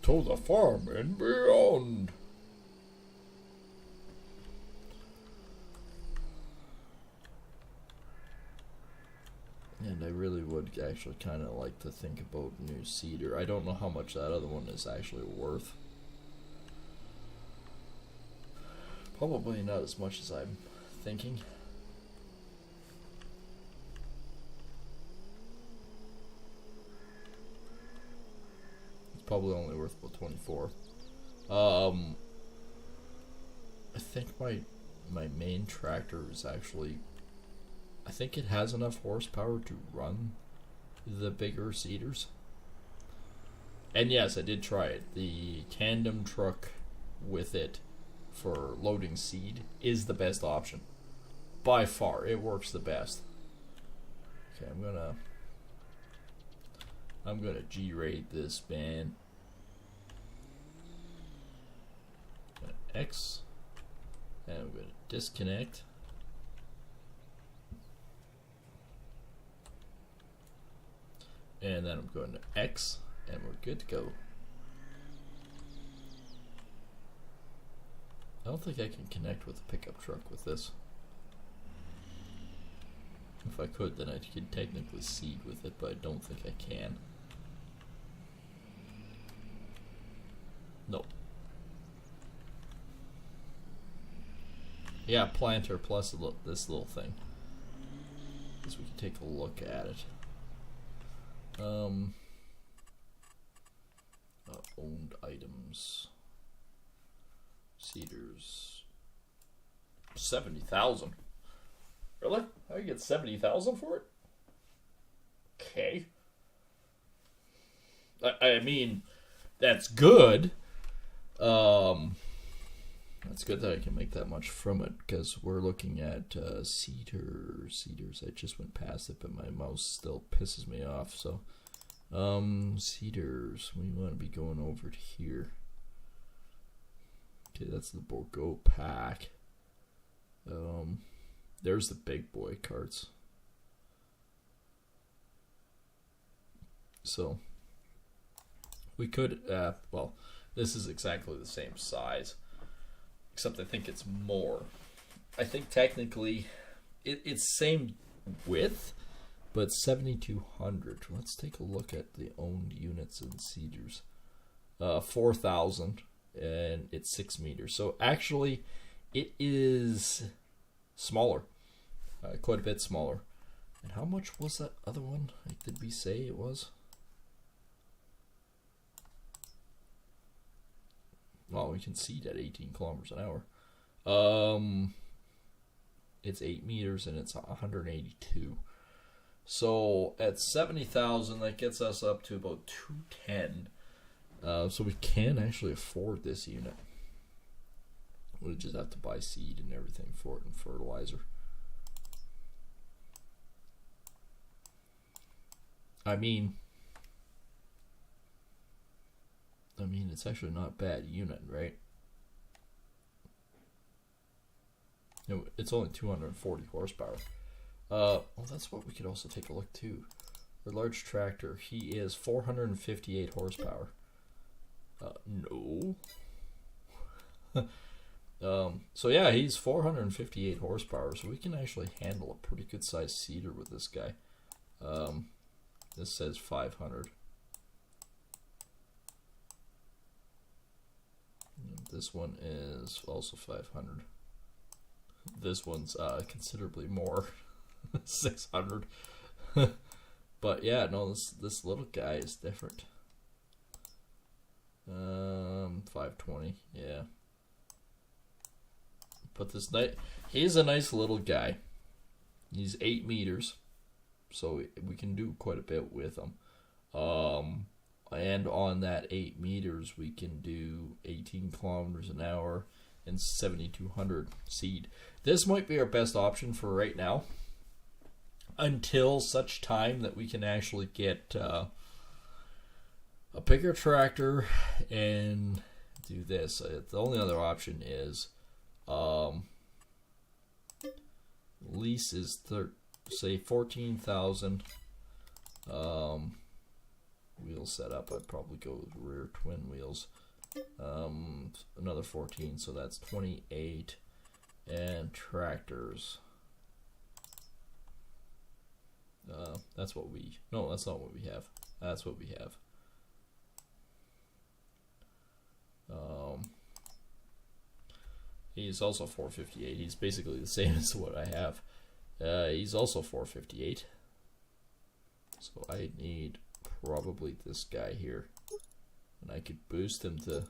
S1: To the farm and beyond. And I really would actually kind of like to think about new cedar. I don't know how much that other one is actually worth. Probably not as much as I'm thinking. It's probably only worth about 24. I think my main tractor is actually, I think it has enough horsepower to run the bigger cedars. And yes, I did try it. The tandem truck with it for loading seed is the best option. By far, it works the best. Okay, I'm gonna G-rate this man. X, and I'm gonna disconnect. And then I'm going to X, and we're good to go. I don't think I can connect with the pickup truck with this. If I could, then I could technically seed with it, but I don't think I can. No. Yeah, planter plus this little thing. Guess we can take a look at it. Owned items. Cedars. 70,000. Really? I get 70,000 for it? Okay. I mean, that's good. That's good that I can make that much from it, because we're looking at cedars. I just went past it, but my mouse still pisses me off. So, cedars. We want to be going over to here. Okay, that's the Bordeaux pack. There's the big boy carts. So, we could, well, this is exactly the same size. Except I think it's more. I think technically it's same width, but 7,200. Let's take a look at the owned units in Cedars. 4,000, and it's 6 meters. So actually, it is smaller, quite a bit smaller. And how much was that other one? Like, did we say it was? Well, we can seed at 18 kilometers an hour. It's 8 meters and it's 182. So at 70,000, that gets us up to about 210. So we can actually afford this unit. We'll just have to buy seed and everything for it and fertilizer. I mean, it's actually not a bad unit, right? It's only 240 horsepower. Well, that's what we could also take a look too. Our large tractor, he is 458 horsepower. No. So yeah, he's 458 horsepower, so we can actually handle a pretty good sized seeder with this guy. This says 500. This one is also 500. This one's considerably more, 600. But yeah, no, this little guy is different. 520, yeah. But this he's a nice little guy. He's 8 meters, so we can do quite a bit with him. And on that 8 meters, we can do 18 kilometers an hour and 7,200 seed. This might be our best option for right now, until such time that we can actually get a bigger tractor and do this. The only other option is lease is say 14,000. Wheel setup, I'd probably go with rear twin wheels. Another 14, so that's 28. And tractors. That's what we. No, that's not what we have. That's what we have. He's also 458. He's basically the same as what I have. He's also 458. So I need probably this guy here, and I could boost him to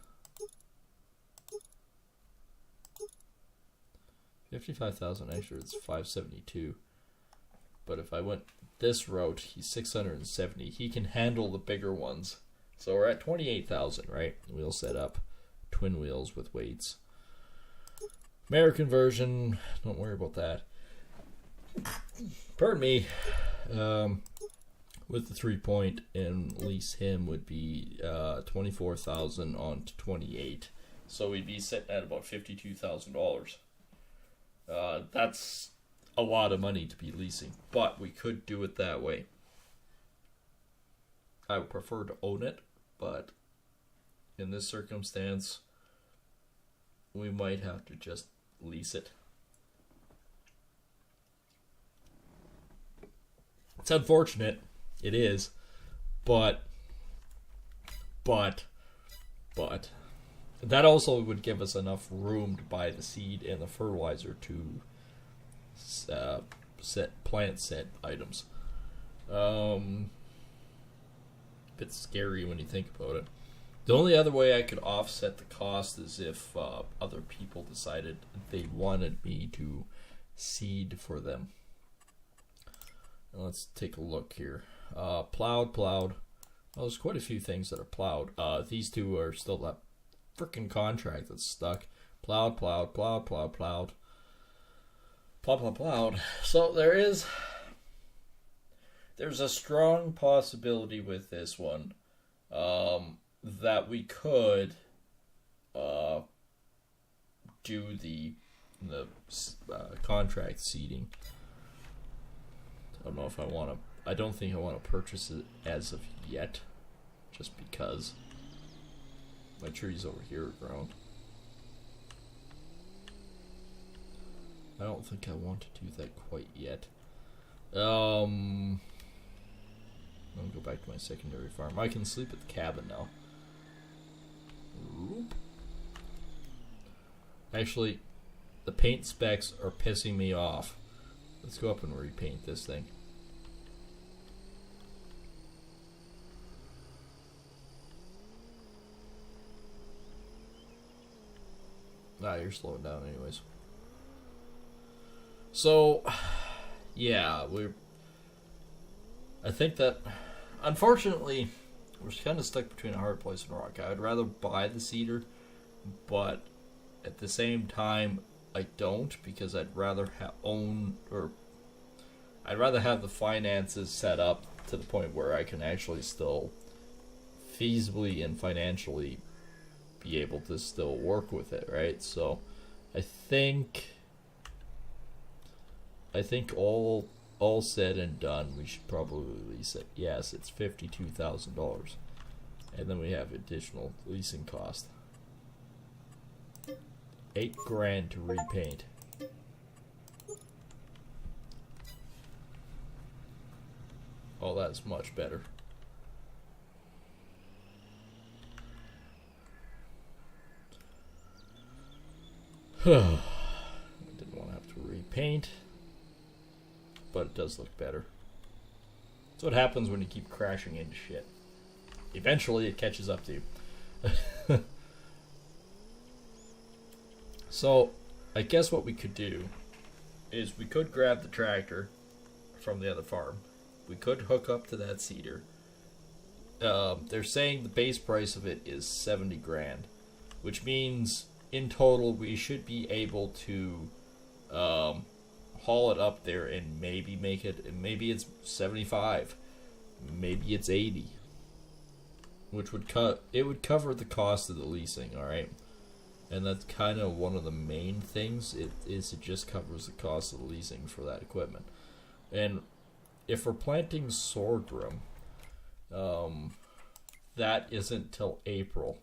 S1: 55,000 extra. It's 572. But if I went this route, he's 670. He can handle the bigger ones. So we're at 28,000, right? Wheel setup, twin wheels with weights. American version, don't worry about that. Pardon me. With the 3-point and lease him would be 24,000 on to 28. So we'd be sitting at about $52,000. That's a lot of money to be leasing, but we could do it that way. I would prefer to own it, but in this circumstance, we might have to just lease it. It's unfortunate. It is, but that also would give us enough room to buy the seed and the fertilizer to plant set items. Bit scary when you think about it. The only other way I could offset the cost is if other people decided they wanted me to seed for them. Let's take a look here. Plowed. Well, there's quite a few things that are plowed. These two are still that frickin' contract that's stuck. Plowed, plowed, plowed, plowed, plowed. Plowed, plowed, plowed. So there's a strong possibility with this one that we could do the contract seating. I don't know if I want to. I don't think I want to purchase it as of yet, just because my trees over here are grown. I don't think I want to do that quite yet. I'll go back to my secondary farm. I can sleep at the cabin now. Oop. Actually, the paint specs are pissing me off. Let's go up and repaint this thing. Ah, you're slowing down anyways. So, yeah, I think that, unfortunately, we're kind of stuck between a hard place and a rock. I would rather buy the cedar, but at the same time, I don't, because I'd rather I'd rather have the finances set up to the point where I can actually still feasibly and financially be able to still work with it, right? So I think all said and done, we should probably lease it. Yes, it's $52,000, and then we have additional leasing cost. $8,000 to repaint. Oh, that's much better. I didn't want to have to repaint, but it does look better. That's what happens when you keep crashing into shit. Eventually it catches up to you. So, I guess what we could do is we could grab the tractor from the other farm. We could hook up to that cedar. They're saying the base price of it is $70,000, which means in total we should be able to haul it up there and maybe make it. Maybe it's 75, maybe it's 80, which would cover the cost of the leasing. All right. And that's kind of one of the main things. It just covers the cost of the leasing for that equipment. And if we're planting sorghum, that isn't till April.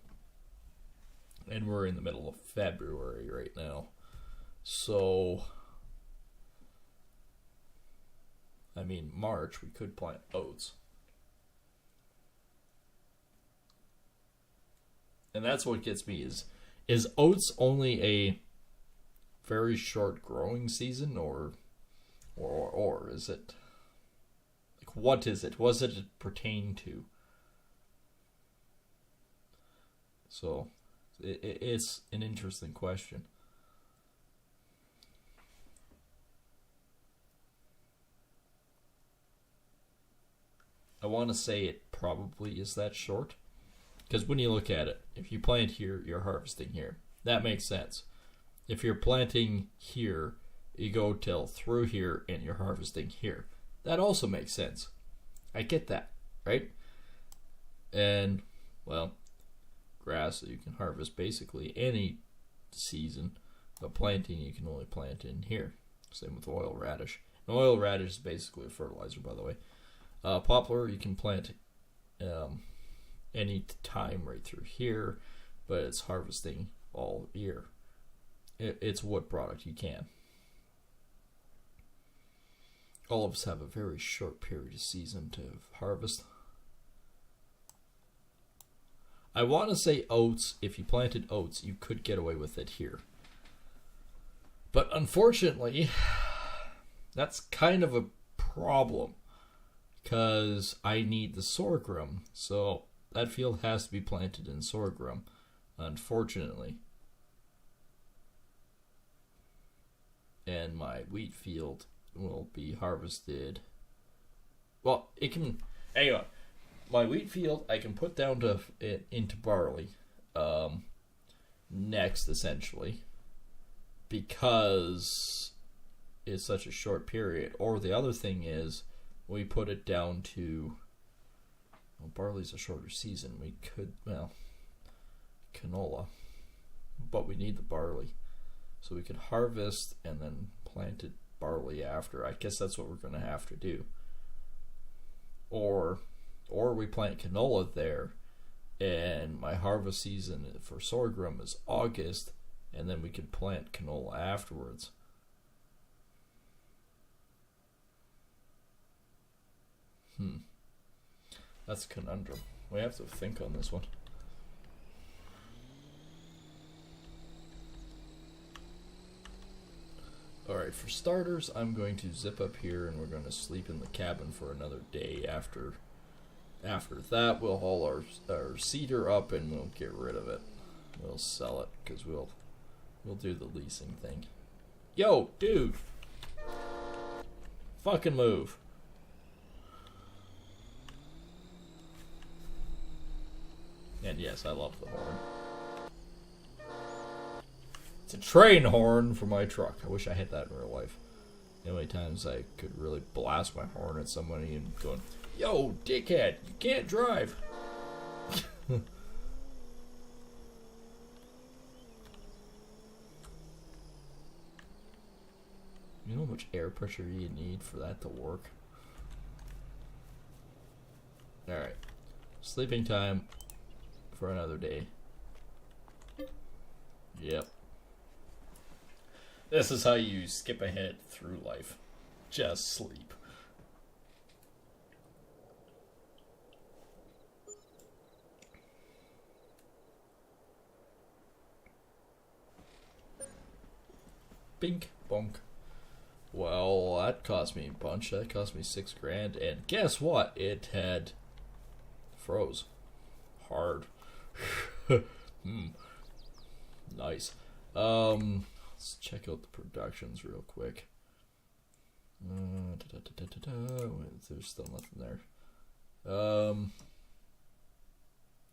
S1: And we're in the middle of February right now. So, I mean, March, we could plant oats. And that's what gets me is oats only a very short growing season, or is it, like, what is it? What does it pertain to? So it's an interesting question. I want to say it probably is that short. Because when you look at it, if you plant here, you're harvesting here. That makes sense. If you're planting here, you go till through here and you're harvesting here. That also makes sense. I get that, right? And, well, grass you can harvest basically any season, but planting you can only plant in here. Same with oil radish. And oil radish is basically a fertilizer, by the way. Poplar you can plant any time right through here, but it's harvesting all year. It's a wood product, you can. All of us have a very short period of season to harvest. I want to say oats, if you planted oats, you could get away with it here. But unfortunately, that's kind of a problem, because I need the sorghum, so that field has to be planted in sorghum, unfortunately. And my wheat field will be harvested. Well, it can. Anyway, my wheat field I can put down into barley next, essentially. because it's such a short period. Or the other thing is, we put it down to, well, barley's a shorter season. We could, well, canola, but we need the barley. So we could harvest and then plant it barley after. I guess that's what we're going to have to do. Or we plant canola there, and my harvest season for sorghum is August, and then we can plant canola afterwards. That's a conundrum. We have to think on this one. Alright, for starters, I'm going to zip up here and we're going to sleep in the cabin for another day. After that, we'll haul our cedar up and we'll get rid of it. We'll sell it because we'll do the leasing thing. Yo, dude! Fucking move. And yes, I love the horn. It's a train horn for my truck. I wish I had that in real life. The only times I could really blast my horn at somebody and going, "Yo, dickhead, you can't drive." You know how much air pressure you need for that to work? Alright. Sleeping time for another day. Yep. This is how you skip ahead through life. Just sleep. Bink, bonk. Well, that cost me a bunch. That cost me $6,000. And guess what? It had froze. Hard. Nice. Let's check out the productions real quick. There's still nothing there.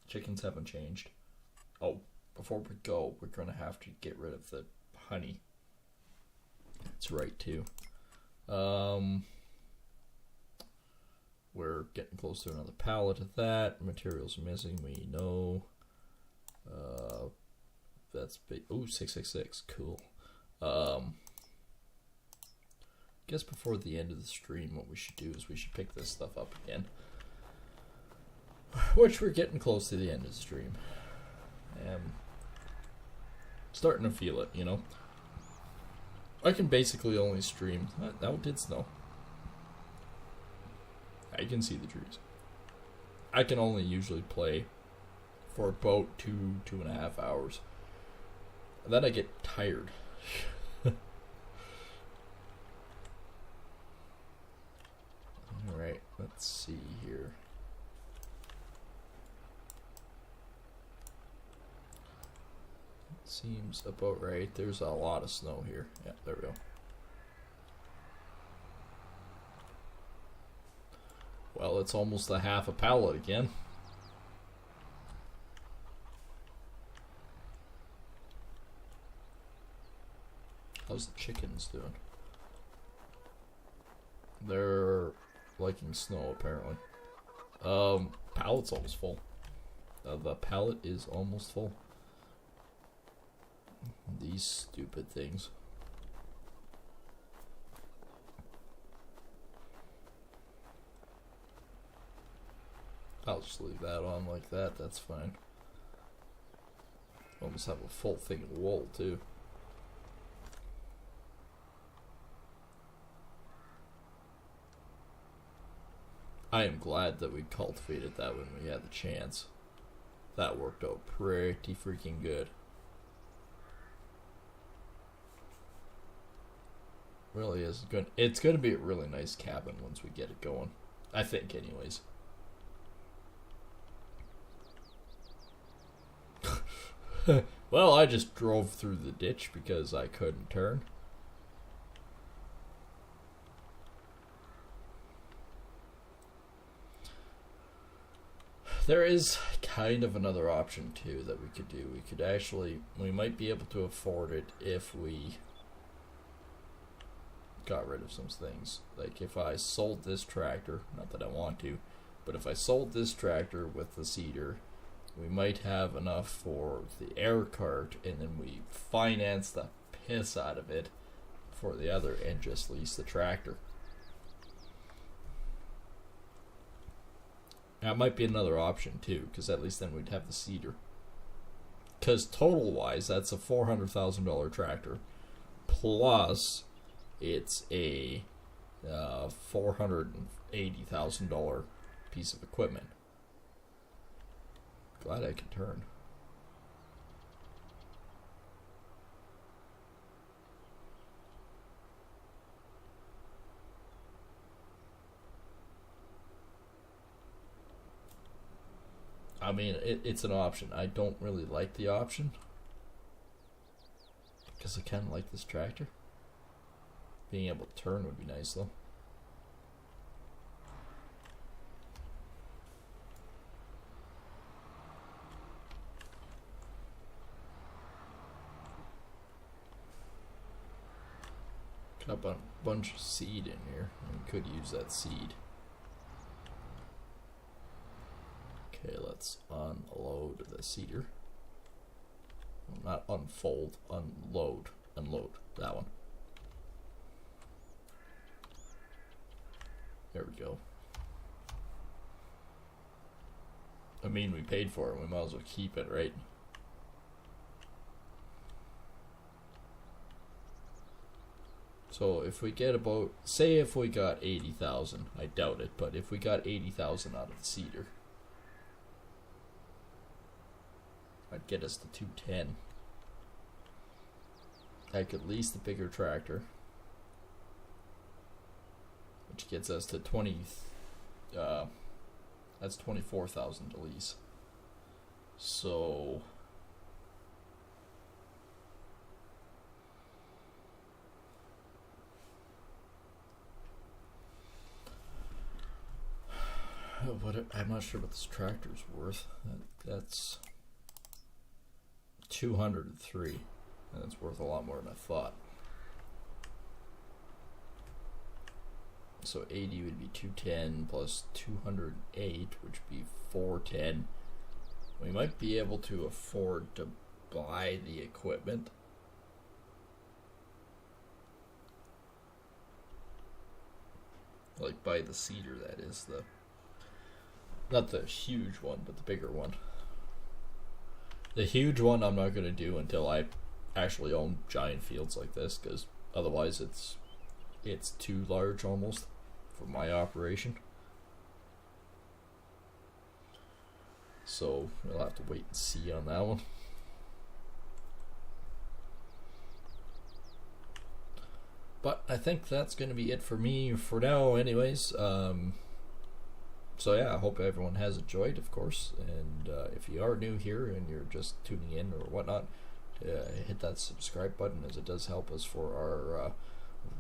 S1: Chickens haven't changed. Oh, before we go, we're gonna have to get rid of the honey. That's right too. We're getting close to another pallet of that. Materials missing, we know. That's big. Ooh, 666. Cool. Guess before the end of the stream, what we should do is we should pick this stuff up again. Which we're getting close to the end of the stream. Starting to feel it, you know. I can basically only stream. Now it did snow. I can see the trees. I can only usually play for about 2.5 hours. And then I get tired. Alright, let's see here. Seems about right. There's a lot of snow here. Yeah, there we go. Well, it's almost a half a pallet again. How's the chickens doing? They're liking snow, apparently. Pallet's almost full. The pallet is almost full. These stupid things. I'll just leave that on like that, that's fine. Almost have a full thing of wool, too. I am glad that we cultivated that when we had the chance. That worked out pretty freaking good. Really is good. It's going to be a really nice cabin once we get it going. I think, anyways. Well, I just drove through the ditch because I couldn't turn. There is kind of another option too that we could do. We might be able to afford it if we got rid of some things. Like if I sold this tractor, not that I want to, but if I sold this tractor with the seeder, we might have enough for the air cart, and then we finance the piss out of it for the other and just lease the tractor. That might be another option too, because at least then we'd have the seeder. Because total wise, that's a $400,000 tractor, plus it's a $480,000 piece of equipment. Glad I can turn. I mean, it's an option. I don't really like the option because I kind of like this tractor. Being able to turn would be nice though. Got a bunch of seed in here. We could use that seed. Okay, let's unload the seeder. Well, not unfold, unload. Unload that one. There we go. I mean, we paid for it. We might as well keep it, right? So if we get about, say if we got 80,000, I doubt it, but if we got 80,000 out of the seeder, I'd get us to 210. I could lease the bigger tractor, which gets us to 20. That's 24,000 to lease. So I'm not sure what this tractor's worth. That's 203. And it's worth a lot more than I thought. So 80 would be 210 plus 208, which would be 410. We might be able to afford to buy the equipment. Like buy the seeder, that is, the not the huge one, but the bigger one. The huge one I'm not going to do until I actually own giant fields like this, because otherwise it's too large almost for my operation. So we'll have to wait and see on that one. But I think that's going to be it for me for now anyways. So yeah, I hope everyone has enjoyed, of course, and if you are new here and you're just tuning in or whatnot, hit that subscribe button, as it does help us for our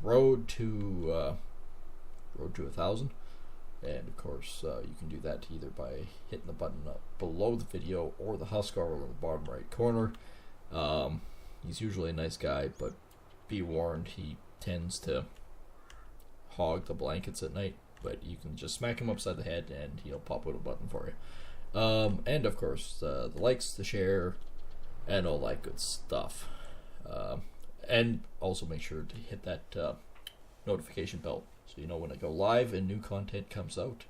S1: road to 1,000. And of course, you can do that either by hitting the button up below the video or the Huskarl in the bottom right corner. He's usually a nice guy, but be warned, he tends to hog the blankets at night. But you can just smack him upside the head and he'll pop out a button for you. And of course, the likes, the share, and all that good stuff. And also make sure to hit that notification bell so you know when I go live and new content comes out.